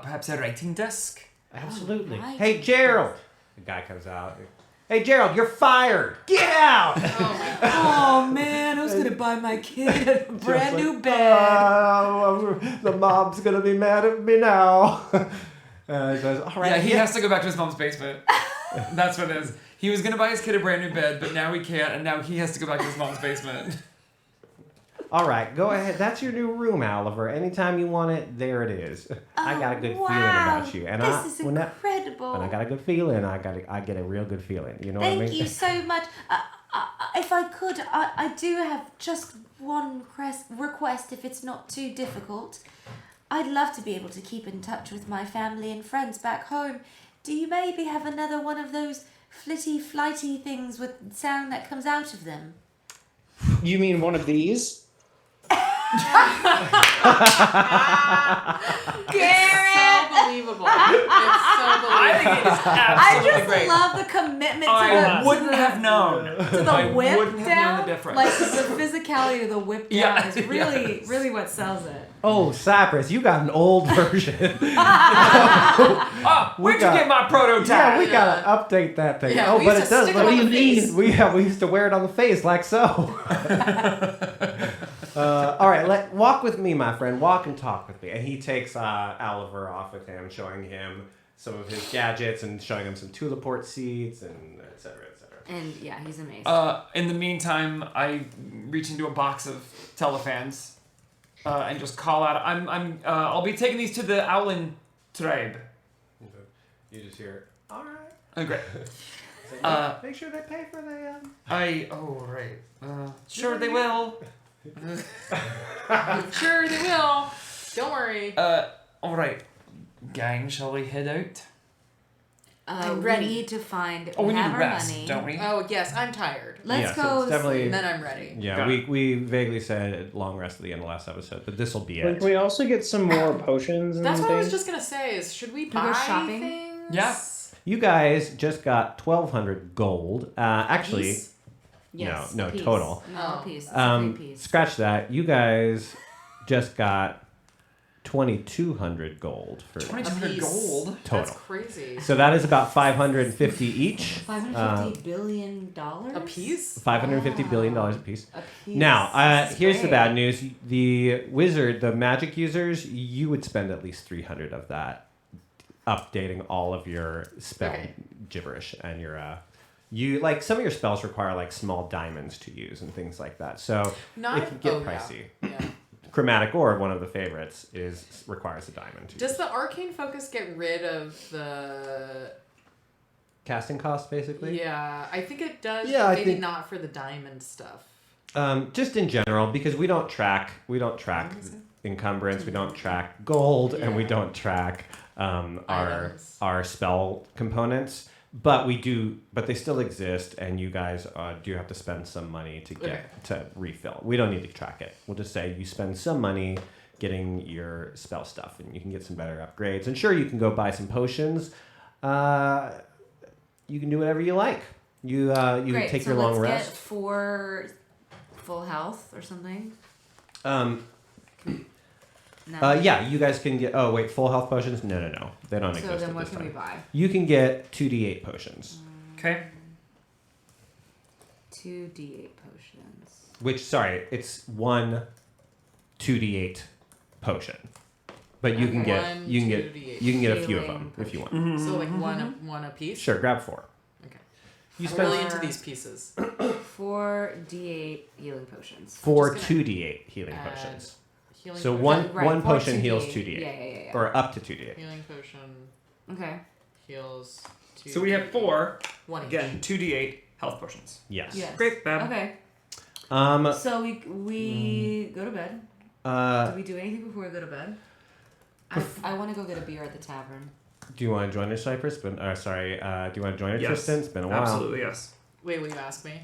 perhaps a writing desk? Absolutely. right. Hey, Gerald. The guy comes out. Hey, Gerald, you're fired. Get out. Oh man, I was gonna buy my kid a brand new bed. The mom's going to be mad at me now. He says, all right. Yeah, he has to go back to his mom's basement. That's what it is. He was gonna buy his kid a brand new bed, but now he can't, and now he has to go back to his mom's basement. All right, go ahead. That's your new room, Oliver. Anytime you want it, there it is. I got a good feeling about you, and this is when incredible. I got a good feeling, I get a real good feeling. You know what I mean? Thank you so much. If I could, I do have just one request, if it's not too difficult. I'd love to be able to keep in touch with my family and friends back home. Do you maybe have another one of those flitty, flighty things with sound that comes out of them? You mean one of these? It's so believable. It's so believable. I think it is I absolutely just great. love the commitment I to wouldn't have known. the I whip wouldn't have down. known the difference. Like the physicality of the whip down Yeah, is really, yes. really what sells it. Oh, Cypress, you got an old version. Oh, where'd you got- get my prototype? Yeah, we gotta update that thing. Yeah, oh, we but used it to does. stick What it do on you the mean? face. We used to wear it on the face like so. All right, walk with me, my friend. Walk and talk with me. And he takes Oliver off with him, showing him some of his gadgets and showing him some tuliport seeds and et cetera, et cetera. And yeah, he's amazing. In the meantime, I reach into a box of telefans and just call out. I'll be taking these to the Owlin tribe. You just hear, all right. Oh, great. Make sure they pay for them. Sure they will. Sure they will. Don't worry. All right, gang, shall we head out? I'm we ready. need to find. Oh, we need have to our rest, money. don't we? Oh yes, I'm tired. Let's Yeah, so go. it's definitely- And then I'm ready. Yeah, Got we vaguely said long rest at the end of last episode, but this will be Can it. we also get some more potions and That's what I was things? just gonna say. Is should we Can we buy go shopping? things? Yeah. You guys just got 1,200 gold. Actually, Piece? Yes, no, a piece. total. No, Oh. a piece. It's a free piece. Scratch that. You guys just got 2,200 gold for 2,200 piece. gold. total. That's crazy. So that is about 550 each. $550 billion? A piece? $550 billion a piece. A piece. Now, This is here's the great. bad news. The wizard, the magic users, you would spend at least 300 of that updating all of your spell Okay. gibberish and your you like some of your spells require like small diamonds to use and things like that. So Not it can get oh, pricey. Yeah. Yeah. Chromatic Orb, one of the favorites, requires a diamond to Does use. the arcane focus get rid of the? Casting cost basically? Yeah, I think it does. Yeah, but I maybe think- not for the diamond stuff. Just in general, because we don't track encumbrance, we don't track gold, and we Yeah. don't track our Items. our spell components. But we do, but they still exist, and you guys do have to spend some money to get to refill. We don't need to track it. We'll just say you spend some money getting your spell stuff, and you can get some better upgrades. And sure, you can go buy some potions. You can do whatever you like. You Great. take So your long let's rest. get 4 full health or something. No. Yeah, you guys can get. Oh wait, full health potions? No, they don't So exist then at what this can we time. buy? You can get 2d8 potions, Okay. 2d8 potions. which it's one 2d8 potion, but you can get One you can get 2d8. you can get a few of Healing them if you want. So like one a piece. Sure, grab 4. Okay. You I'm spend really into these pieces. 4d8 healing potions. 4 just gonna 2d8 healing add potions. Healing So potion. one Right, 4 potion heals 2d8. 2d8, Yeah. or up to 2d8. Healing potion Okay. heals. 2 So we have 4. One each. Again, 2d8 health potions. Yes. Yes. Great, Bab. Okay. So we go to bed. Do we do anything before we go to bed? I want to go get a beer at the tavern. Do you want to join us, Cypress? Do you want to join us, Yes. Tristan? It's been a while. Absolutely, yes. Wait, will you ask me?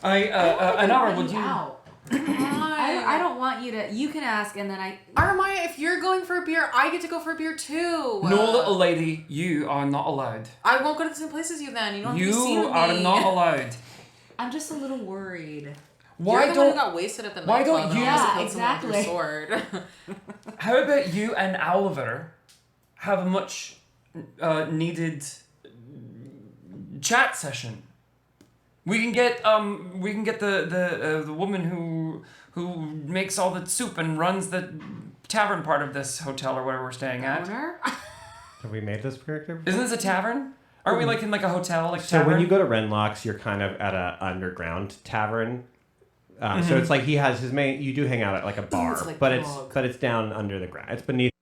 Anara, would you? Out. I don't want you to. You can ask, and then I. Aramaya, if you're going for a beer, I get to go for a beer too. No, little lady, you are not allowed. I won't go to the same place as you then. You don't have to be seen You with are me. not allowed. I'm just a little worried. Why You're the one who don't? got wasted at the why nightclub don't and you- almost Yeah, killed someone with your exactly. sword. How about you and Oliver have a much needed chat session? We can get the woman who makes all the soup and runs the tavern part of this hotel or where we're staying at. Owner? Have we made this character? Isn't this a tavern? Aren't we like in like a hotel like So tavern? when you go to Renlocks, you're kind of at a underground tavern. So it's like he has his main. You do hang out at like a bar, it's like but Prague. it's down under the ground. It's beneath.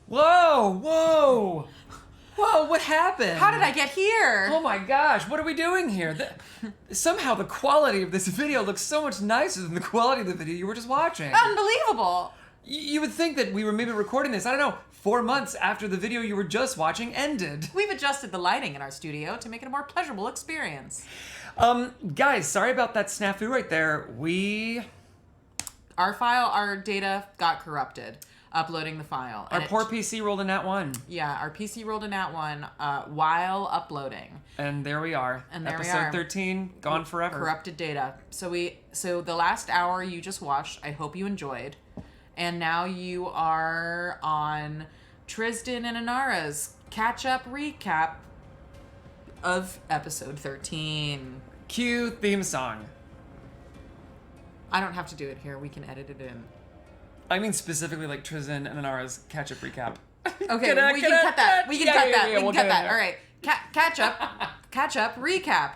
Whoa! What happened? How did I get here? Oh my gosh, what are we doing here? Somehow the quality of this video looks so much nicer than the quality of the video you were just watching. Unbelievable. You would think that we were maybe recording this, I don't know, 4 months after the video you were just watching ended. We've adjusted the lighting in our studio to make it a more pleasurable experience. Guys, sorry about that snafu right there. Our data got corrupted uploading the file. Our and poor PC rolled a nat 1. Yeah, our PC rolled a nat 1 while uploading. And there we are. And there we Episode are. 13, gone forever. Corrupted data. So the last hour you just watched, I hope you enjoyed. And now you are on Tristan and Anara's catch-up recap of episode 13. Cue theme song. I don't have to do it here. We can edit it in. I mean specifically like Tristan and Anara's catch-up recap. Okay, Can I- we can can I- cut that. We can yeah, cut yeah, that. yeah, We we'll can cut get it that. in All right. Catch up recap.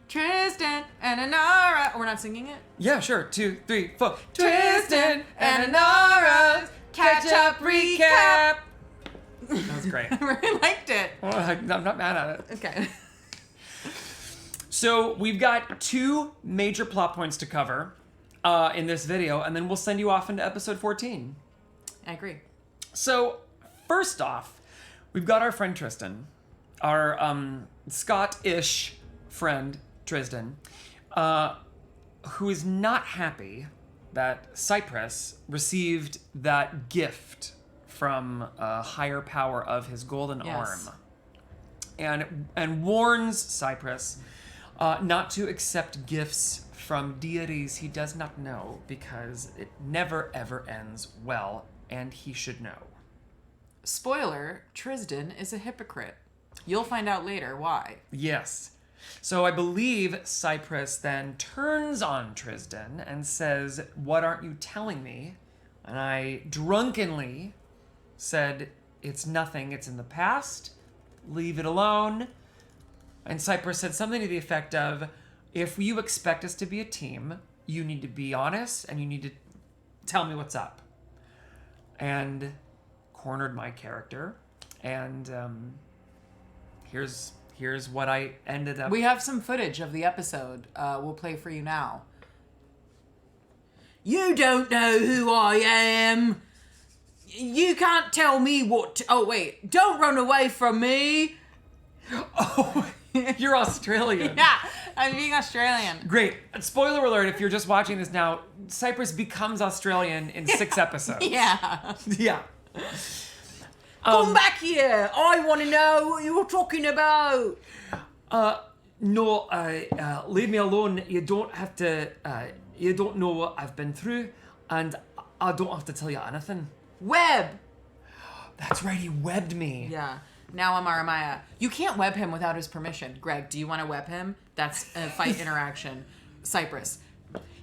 Tristan and Anara. We're not singing it? Yeah, sure. 2, 3, 4. Tristan and Anara's catch-up recap. That was great. I really liked it. Well, I'm not mad at it. Okay. So we've got 2 major plot points to cover. in this video, and then we'll send you off into episode 14. I agree. So, first off, we've got our friend Tristan, our Scottish friend Tristan, who is not happy that Cyprus received that gift from a higher power of his golden arm, and warns Cyprus not to accept gifts from deities he does not know, because it never ever ends well, and he should know. Spoiler, Tristan is a hypocrite. You'll find out later why. Yes. So I believe Cyprus then turns on Tristan and says, "What aren't you telling me?" And I drunkenly said, "It's nothing, it's in the past. Leave it alone." And Cyprus said something to the effect of, "If you expect us to be a team, you need to be honest and you need to tell me what's up." And cornered my character. And here's what I ended up... We have some footage of the episode. We'll play for you now. You don't know who I am. You can't tell me what to... Oh, wait. Don't run away from me. Oh, you're Australian. Yeah, I'm being Australian. Great. Spoiler alert, if you're just watching this now, Cyprus becomes Australian in 6 episodes. Yeah. Yeah. Come back here. I want to know what you're talking about. No, leave me alone. You don't have to, you don't know what I've been through, and I don't have to tell you anything. Web. That's right, he webbed me. Yeah. Now I'm Aramaya. You can't web him without his permission. Greg, do you want to web him? That's a fight interaction. Cyprus.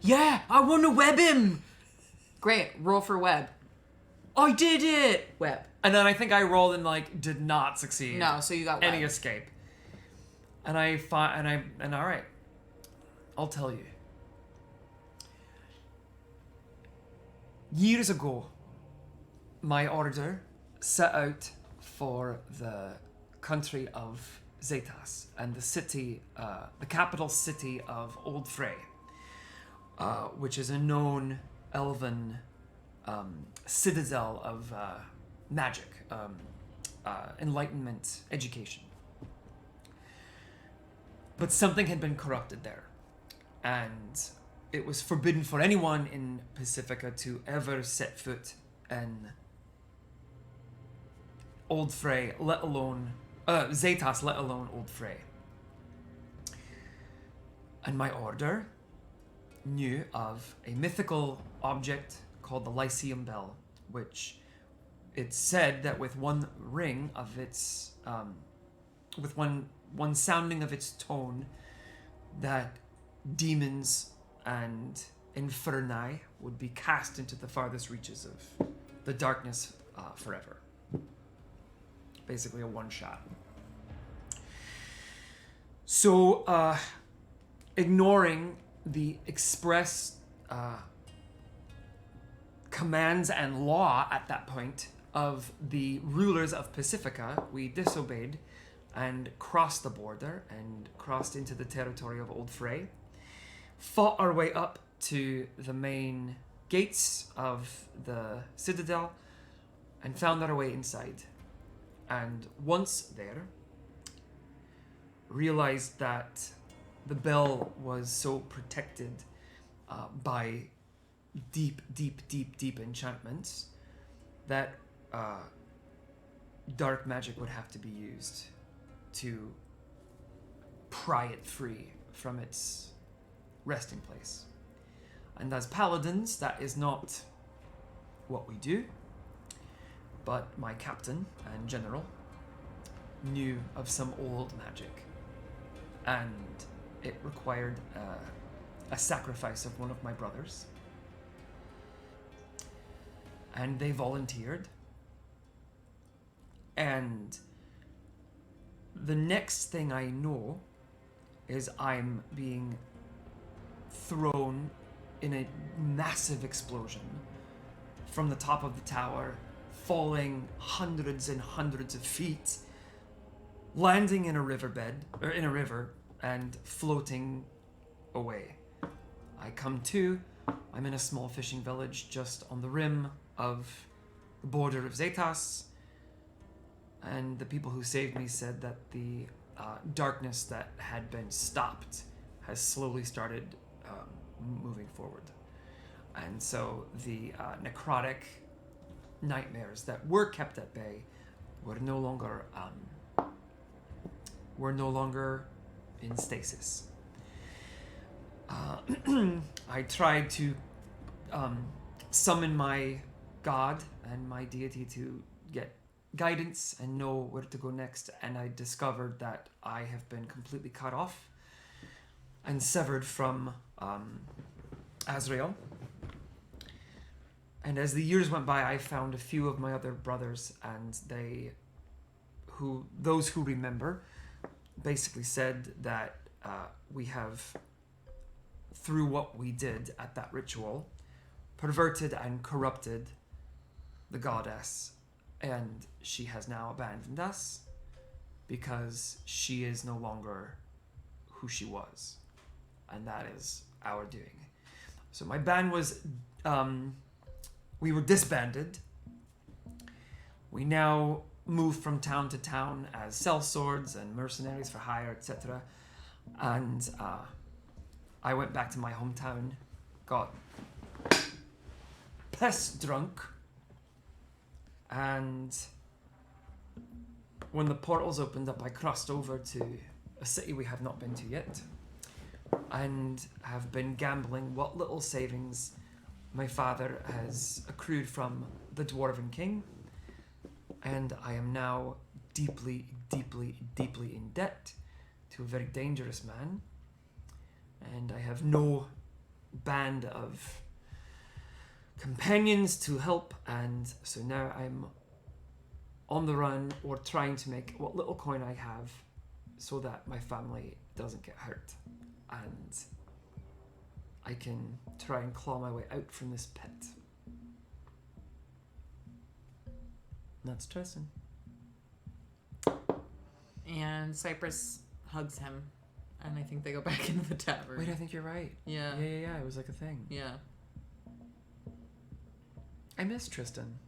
Yeah, I want to web him. Great. Roll for web. I did it. Web. And then I think I rolled and did not succeed. No, so you got web. Any escape. And all right, I'll tell you. Years ago, my order set out for the country of Zetas and the city, the capital city of Old Frey, which is a known elven citadel of magic, enlightenment, education. But something had been corrupted there, and it was forbidden for anyone in Pacifica to ever set foot in Old Frey, let alone Zetas, let alone Old Frey. And my order knew of a mythical object called the Lyceum Bell, which it's said that with one ring of its, with one sounding of its tone, that demons and inferni would be cast into the farthest reaches of the darkness forever. Basically a one-shot. So, ignoring the express commands and law at that point of the rulers of Pacifica, we disobeyed and crossed the border and crossed into the territory of Old Frey, fought our way up to the main gates of the citadel, and found our way inside. And once there, realized that the bell was so protected by deep enchantments that dark magic would have to be used to pry it free from its resting place. And as paladins, that is not what we do, but my captain and general knew of some old magic, and it required a sacrifice of one of my brothers, and they volunteered. And the next thing I know is I'm being thrown in a massive explosion from the top of the tower, falling hundreds and hundreds of feet, landing in a riverbed, or in a river, and floating away. I come to, I'm in a small fishing village just on the rim of the border of Zetas. And the people who saved me said that the darkness that had been stopped has slowly started moving forward. And so the necrotic nightmares that were kept at bay were no longer in stasis. I tried to summon my god and my deity to get guidance and know where to go next, and I discovered that I have been completely cut off and severed from Azrael. And as the years went by, I found a few of my other brothers, and those who remember, basically said that we have, through what we did at that ritual, perverted and corrupted the goddess, and she has now abandoned us because she is no longer who she was, and that is our doing. So my band was, we were disbanded. We now move from town to town as sellswords and mercenaries for hire, etc. And I went back to my hometown, got pest drunk, and when the portals opened up, I crossed over to a city we have not been to yet, and have been gambling what little savings my father has accrued from the Dwarven King, and I am now deeply, deeply, deeply in debt to a very dangerous man, and I have no band of companions to help, and so now I'm on the run, or trying to make what little coin I have so that my family doesn't get hurt, and I can try and claw my way out from this pit. That's Tristan. And Cypress hugs him, and I think they go back into the tavern. Wait, I think you're right. Yeah. Yeah, it was like a thing. Yeah. I miss Tristan.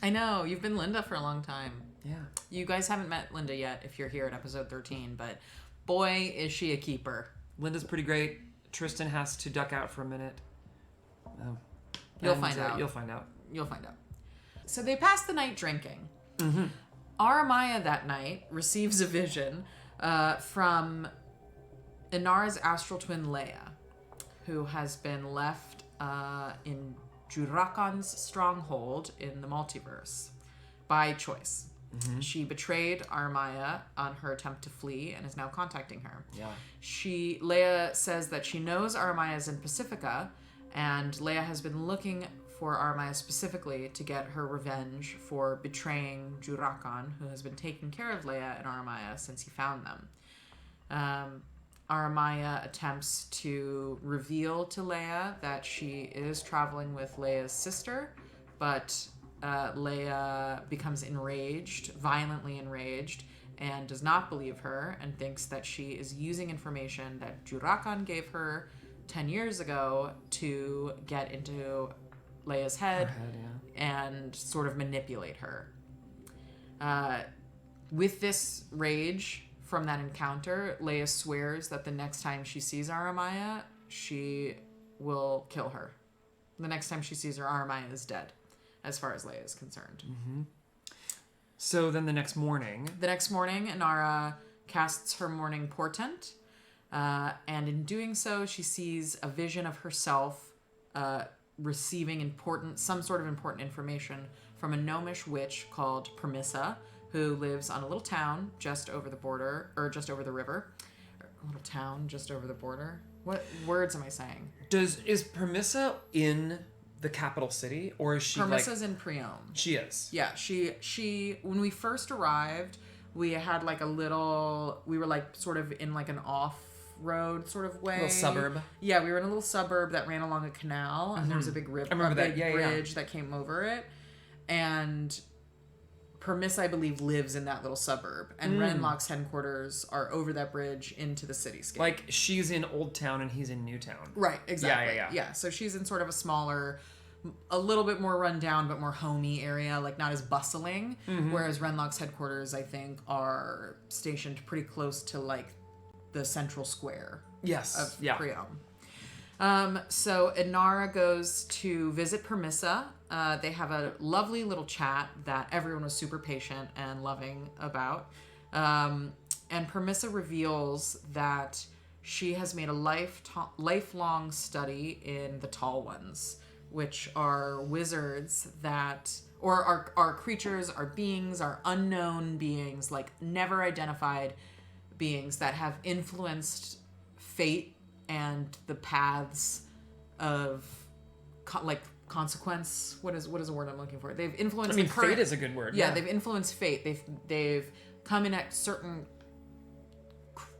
I know, you've been Linda for a long time. Yeah. You guys haven't met Linda yet if you're here at episode 13, but boy, is she a keeper. Linda's pretty great. Tristan has to duck out for a minute. You'll find out. You'll find out. You'll find out. So they pass the night drinking. Mm-hmm. Aramaya that night receives a vision from Inara's astral twin Leia, who has been left in Jurakan's stronghold in the multiverse by choice. Mm-hmm. She betrayed Aramaya on her attempt to flee and is now contacting her. Yeah. Leia says that she knows Aramaya is in Pacifica, and Leia has been looking for Aramaya specifically to get her revenge for betraying Jurakan, who has been taking care of Leia and Aramaya since he found them. Aramaya attempts to reveal to Leia that she is traveling with Leia's sister, but Leia becomes enraged, violently enraged, and does not believe her and thinks that she is using information that Jurakan gave her 10 years ago to get into Leia's head, and sort of manipulate her. With this rage from that encounter, Leia swears that the next time she sees Aramaya, she will kill her. The next time she sees her, Aramaya is dead, as far as Leia is concerned. Mm-hmm. So then the next morning, Inara casts her morning portent, and in doing so, she sees a vision of herself receiving some sort of important information from a gnomish witch called Permissa, who lives on a little town just over the border, or just over the river. A little town just over the border. What words am I saying? Is Permissa in the capital city, or is she Permissa's in Priom. She is. Yeah, she when we first arrived, we had like we were like sort of in like an off-road sort of way. A little suburb. Yeah, we were in a little suburb that ran along a canal, and there was a big river, bridge that came over it. And Permiss, I believe, lives in that little suburb, and Renlock's headquarters are over that bridge into the cityscape. Like, she's in Old Town and he's in New Town. Right, exactly. Yeah. So she's in sort of a smaller, a little bit more run down, but more homey area, like not as bustling. Whereas Renlock's headquarters, I think, are stationed pretty close to like the central square of Priom. So Inara goes to visit Permissa. They have a lovely little chat that everyone was super patient and loving about. And Permissa reveals that she has made a lifelong study in the Tall Ones, which are wizards that, or are creatures, are beings, are unknown beings, like never identified beings that have influenced fate and the paths of consequence. What is a word I'm looking for? They've influenced. I mean, fate is a good word. Yeah, they've influenced fate. They've come in at certain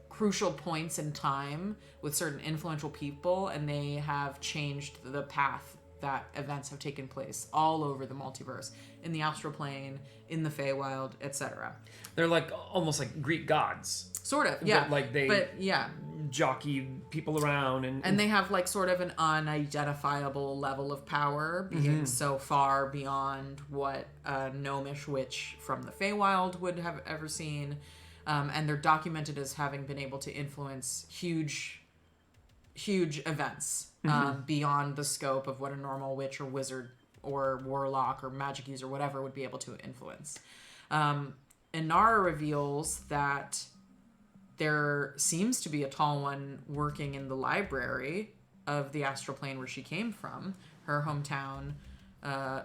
crucial points in time with certain influential people, and they have changed the path that events have taken place all over the multiverse, in the astral plane, in the Feywild, etc. They're like almost like Greek gods. Sort of, yeah. But jockey people around and they have like sort of an unidentifiable level of power, being so far beyond what a gnomish witch from the Feywild would have ever seen. And they're documented as having been able to influence huge events beyond the scope of what a normal witch or wizard or warlock or magic user, whatever, would be able to influence. Inara reveals that there seems to be a Tall One working in the library of the astral plane where she came from, her hometown,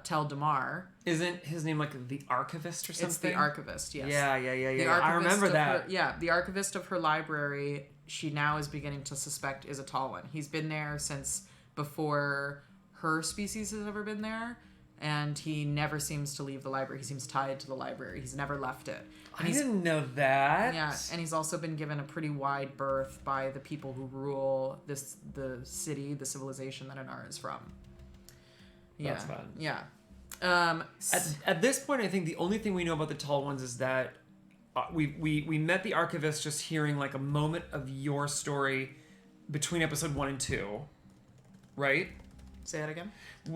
Tel Damar. Isn't his name like the Archivist or something? It's the Archivist, yes. Yeah. I remember that. The Archivist of her library, she now is beginning to suspect is a Tall One. He's been there since before her species has ever been there, and he never seems to leave the library. He seems tied to the library. He's never left it. And I didn't know that. Yeah, and he's also been given a pretty wide berth by the people who rule the city, the civilization that Inara is from. Yeah. That's fun. Yeah. At this point, I think the only thing we know about the Tall Ones is that we met the Archivist just hearing like a moment of your story between episode 1 and 2, right? Say that again?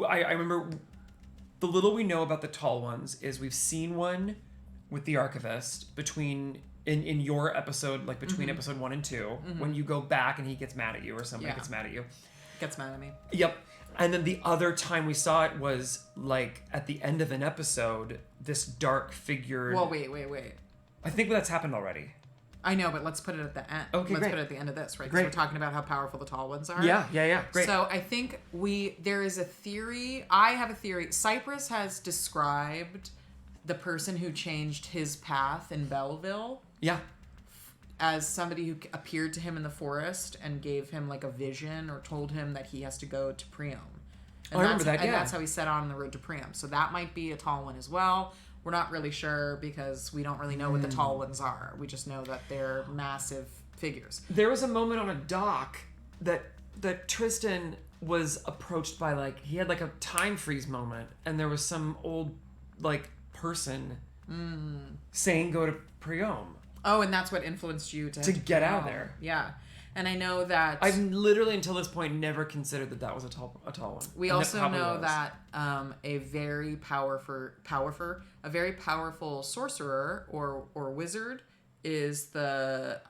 I remember the little we know about the Tall Ones is we've seen one with the Archivist in your episode, like between episode 1 and 2, when you go back and he gets mad at you or somebody gets mad at you. Gets mad at me. Yep. And then the other time we saw it was like at the end of an episode, this dark figure. Well, wait. I think that's happened already. I know, but let's put it at the end. Okay, let's great. put it at the end of this, right? Great. Because we're talking about how powerful the Tall Ones are. Yeah. Great. So I think there is a theory. I have a theory. Cypress has described the person who changed his path in Belleville. Yeah. As somebody who appeared to him in the forest and gave him like a vision or told him that he has to go to Priom. And I remember that, And that's how he set on the road to Priom. So that might be a Tall One as well. We're not really sure because we don't really know what the Tall Ones are. We just know that they're massive figures. There was a moment on a dock that Tristan was approached by, like, he had like a time freeze moment, and there was some old like person saying go to Priom. Oh, and that's what influenced you to get out there. Yeah. And I know that I've literally until this point never considered that was a tall one. We also know that a very powerful sorcerer or wizard is the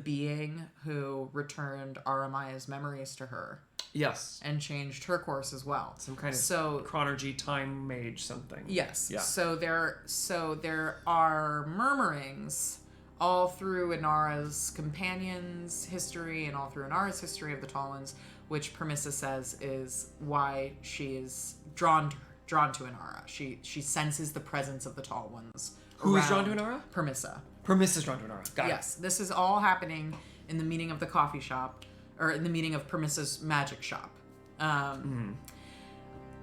being who returned Aramaya's memories to her. Yes. And changed her course as well. Some kind of chronergy time mage something. Yes. Yeah. So there are murmurings all through Inara's companions' history and all through Inara's history of the Tall Ones, which Permissa says is why she is drawn to Inara. She senses the presence of the Tall Ones. Who's drawn to Inara? Permissa. Permissa's drawn to Inara. Got it. Yes. This is all happening in the meeting of the coffee shop, or in the meeting of Permissa's magic shop.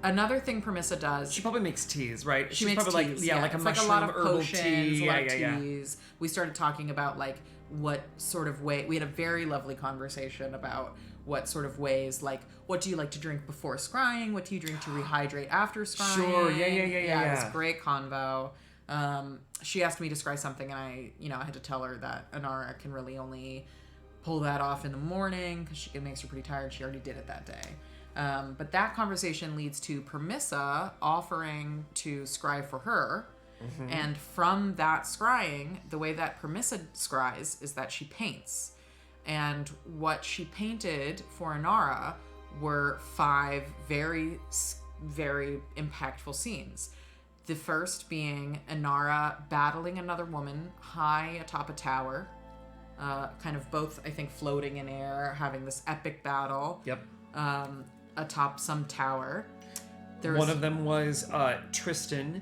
Another thing Permissa does... She probably makes teas, right? She makes probably teas, like a it's mushroom like a lot of herbal potions, tea. a lot of teas. We started talking about like what sort of way... We had a very lovely conversation about what sort of ways, like, what do you like to drink before scrying? What do you drink to rehydrate after scrying? Sure, yeah. It was a great convo. She asked me to scry something, and I had to tell her that Inara can really only pull that off in the morning because it makes her pretty tired. She already did it that day. But that conversation leads to Permissa offering to scry for her. Mm-hmm. And from that scrying, the way that Permissa scries is that she paints. And what she painted for Inara were 5 very, very impactful scenes. The first being Inara battling another woman high atop a tower, kind of both, I think, floating in air, having this epic battle. Yep. Atop some tower. One of them was Tristan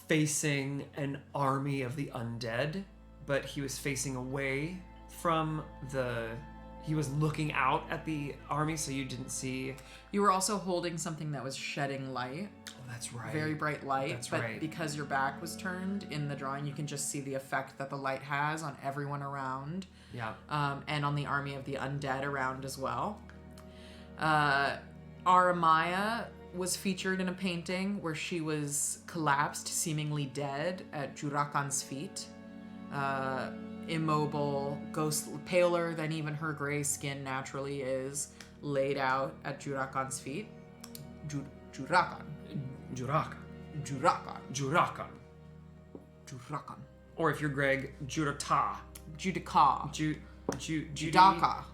facing an army of the undead, but he was facing away from he was looking out at the army, so you didn't see. You were also holding something that was shedding light. Oh, that's right. Very bright light. That's but right. Because your back was turned in the drawing, you can just see the effect that the light has on everyone around. Yeah. And on the army of the undead around as well. Aramaya was featured in a painting where she was collapsed, seemingly dead, at Jurakan's feet. Immobile, paler than even her gray skin naturally is, laid out at Jurakan's feet. Jurakan. Or if you're Greg, Judaka. Judaka.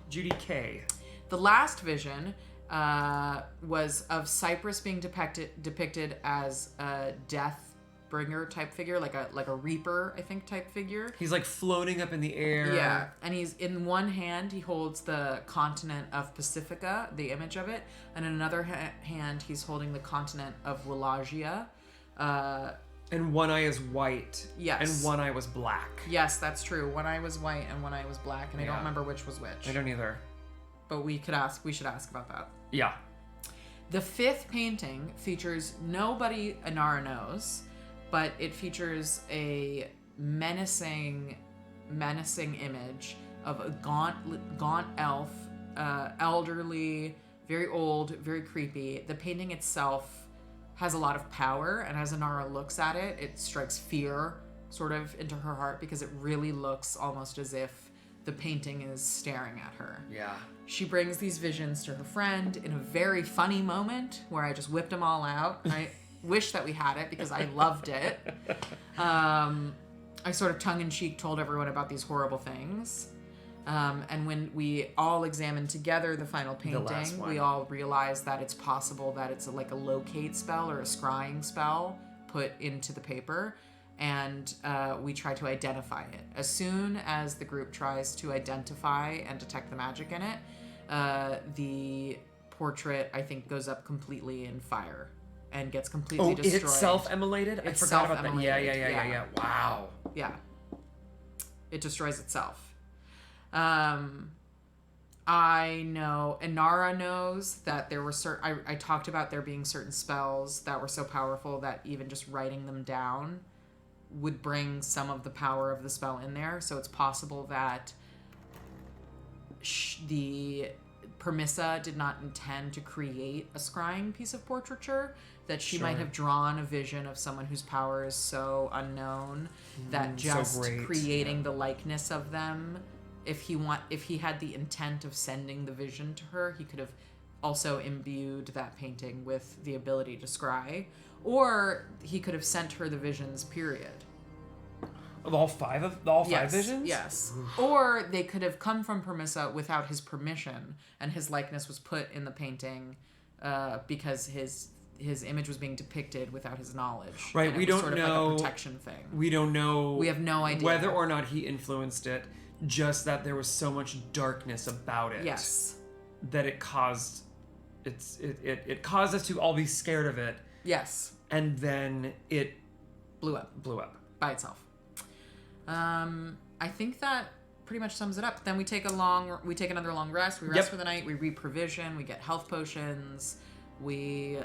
Judy K. The last vision was of Cyprus being depicted as a Deathbringer type figure, like a Reaper, I think, type figure. He's like floating up in the air. Yeah, and he's in one hand he holds the continent of Pacifica, the image of it, and in another hand he's holding the continent of Wallachia. And one eye is white. Yes. And one eye was black. Yes, that's true. One eye was white and one eye was black, and I don't remember which was which. I don't either. But we should ask about that. Yeah. The 5th painting features nobody Inara knows, but it features a menacing image of a gaunt elf, elderly, very old, very creepy. The painting itself has a lot of power, and as Inara looks at it, it strikes fear sort of into her heart because it really looks almost as if the painting is staring at her. Yeah. She brings these visions to her friend in a very funny moment where I just whipped them all out. I wish that we had it because I loved it. I sort of tongue-in-cheek told everyone about these horrible things. And when we all examined together the final painting, we all realized that it's possible that it's like a locate spell or a scrying spell put into the paper. And we try to identify it. As soon as the group tries to identify and detect the magic in it, the portrait, I think, goes up completely in fire and gets completely destroyed. It's self-immolated? I forgot about that. Yeah. Wow. Yeah. It destroys itself. I know, Inara knows that there were I talked about there being certain spells that were so powerful that even just writing them down would bring some of the power of the spell in there. So it's possible that the Permissa did not intend to create a scrying piece of portraiture, that she might have drawn a vision of someone whose power is so unknown that just creating the likeness of them, if he had the intent of sending the vision to her, he could have also imbued that painting with the ability to scry, or he could have sent her the visions, period. Of all five visions? Yes. Or they could have come from Permissa without his permission, and his likeness was put in the painting because his image was being depicted without his knowledge. Right, and we don't sort know. Of like a protection thing. We don't know. We have no idea whether or not he influenced it. Just that there was so much darkness about it. Yes. That it caused it caused us to all be scared of it. Yes. And then it blew up by itself. I think that pretty much sums it up. Then we take another long rest. We rest for the night. We reprovision. We get health potions. We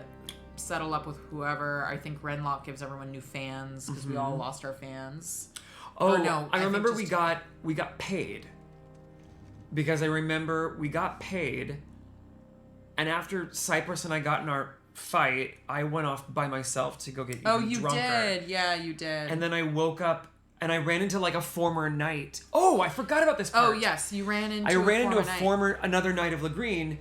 settle up with whoever. I think Renlock gives everyone new fans because we all lost our fans. Oh no! I remember we got paid. Because I remember we got paid, and after Cypress and I got in our fight, I went off by myself to go get even Oh, you drunker. did. Yeah, you did. And then I woke up and I ran into like a former knight. Oh, I forgot about this part. Oh, yes, you ran into another knight of Lagreen,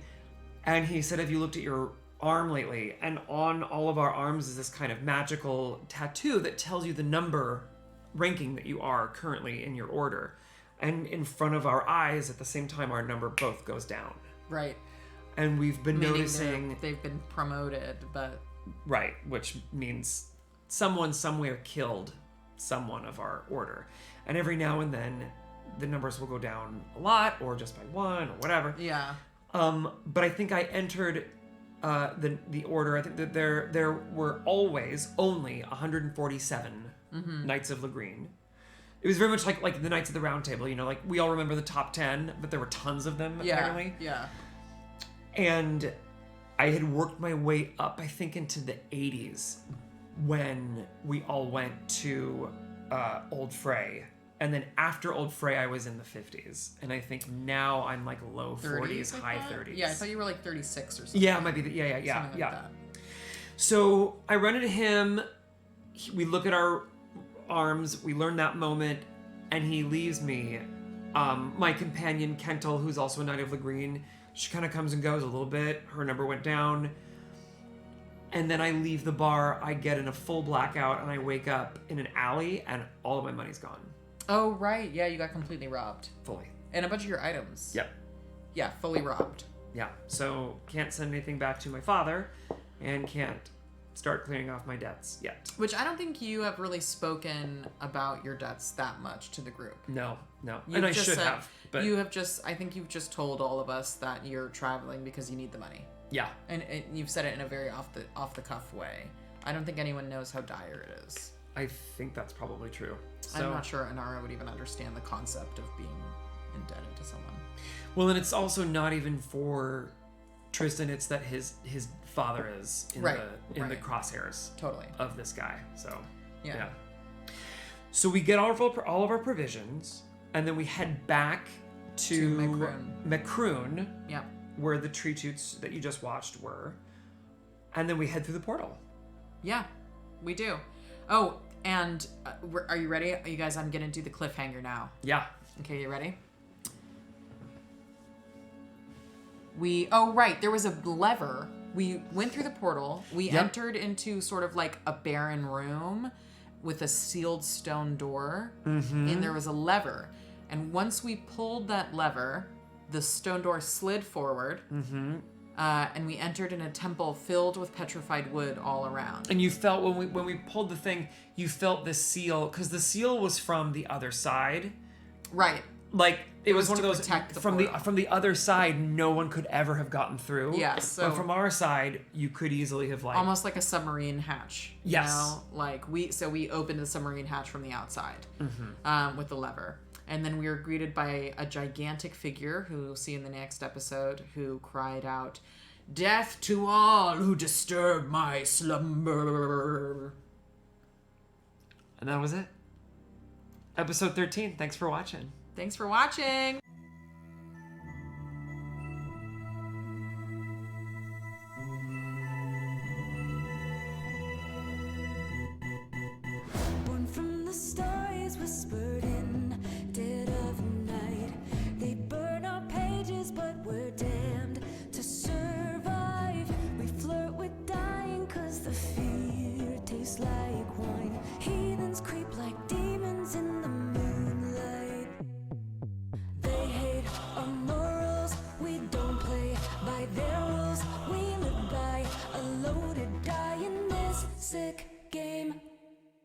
and he said, have you looked at your arm lately? And on all of our arms is this kind of magical tattoo that tells you the number ranking that you are currently in your order. And in front of our eyes, at the same time, our number both goes down. Right. And we've been Meaning noticing... they've been promoted, but... Right, which means someone somewhere killed someone of our order. And every now and then, the numbers will go down a lot, or just by one, or whatever. Yeah. But I think I entered the order. I think that there were always only 147 Knights of Lagreen. It was very much like the Knights of the Round Table. You know, like we all remember the top 10, but there were tons of them apparently. Yeah. And I had worked my way up, I think, into the 80s when we all went to Old Frey. And then after Old Frey, I was in the 50s. And I think now I'm like low 40s, high 30s. Yeah, I thought you were like 36 or something. Yeah, it might be. Yeah. That. So I run into him. We look at our arms. We learn that moment. And he leaves me. My companion, Kentel, who's also a Knight of Lagreen, she kind of comes and goes a little bit. Her number went down. And then I leave the bar. I get in a full blackout. And I wake up in an alley. And all of my money's gone. Oh, right. Yeah, you got completely robbed. Fully. And a bunch of your items. Yep. Yeah, fully robbed. Yeah. So can't send anything back to my father. And can't start clearing off my debts yet. Which I don't think you have really spoken about your debts that much to the group. No. You've And I just should said- have. But I think you've just told all of us that you're traveling because you need the money. yeah. And you've said it in a very off the cuff way. I don't think anyone knows how dire it is. I think that's probably true. So, I'm not sure Inara would even understand the concept of being indebted to someone. Well, and it's also not even for Tristan. It's that his father is in the crosshairs Totally. of this guy. So Yeah. So we get all of our provisions, and then we head back to Macroon, Yep. where the tree toots that you just watched were, and then we head through the portal. Yeah, we do. Oh, and are you ready? You guys, I'm going to do the cliffhanger now. Yeah. Okay, you ready? There was a lever. We went through the portal. We entered into sort of like a barren room with a sealed stone door. And there was a lever. And once we pulled that lever, the stone door slid forward. And we entered in a temple filled with petrified wood all around. And you felt when we pulled the thing, you felt the seal, because the seal was from the other side. Right. Like it was one to of those protect the from the other side, no one could ever have gotten through. Yeah, so- but from our side, you could easily have like Almost like a submarine hatch. Yes. You know? Like we opened the submarine hatch from the outside with the lever. And then we were greeted by a gigantic figure who we'll see in the next episode, who cried out, "Death to all who disturb my slumber." And that was it. Episode 13. Thanks for watching. Thanks for watching. Born from the stars whispered in dead of night. They burn our pages, but we're damned to survive. We flirt with dying, cause the fear tastes like wine. Heathens creep like demons in the moonlight. They hate our morals, we don't play by their rules. We live by a loaded die in this sick game.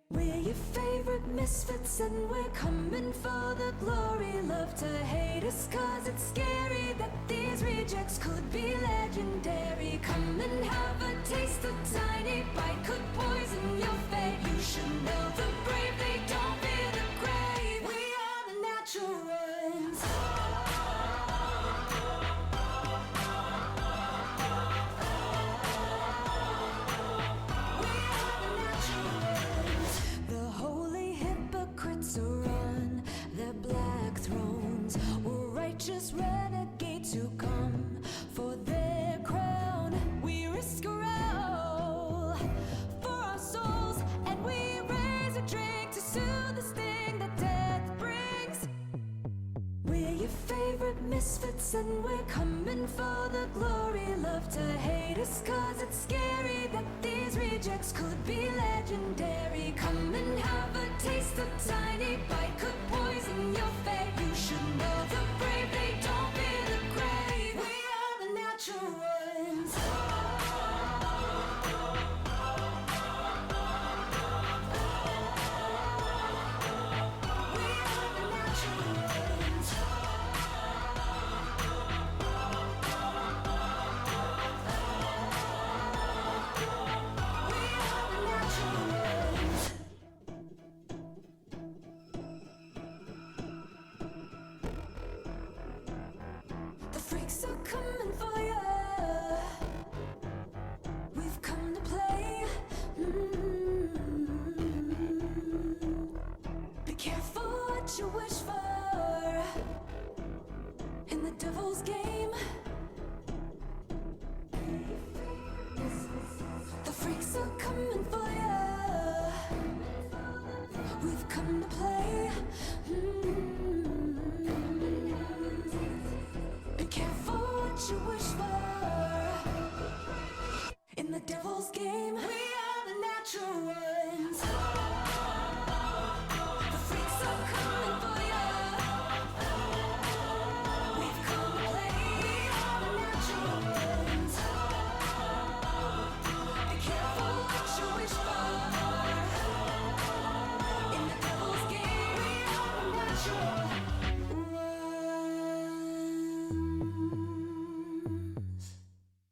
We're your favorite misfits and we're coming for the glory. Love to hate us cause it's scary that these rejects could be legendary. Come and have a taste, a tiny bite could poison your fate. You should know the brave, they don't fear the grave. We are the natural ones. The holy hypocrites are on their black thrones. We're righteous renegades who come for their crown. We risk our your favorite misfits, and we're coming for the glory. Love to hate us, cause it's scary that these rejects could be legendary. Come and have a taste, a tiny bite could poison your fate. You should know the brave, they don't fear the grave. We are the natural ones. The freaks are coming for ya. We've come to play. Be careful what you wish for in the devil's game. The freaks are coming for ya. We've come to play.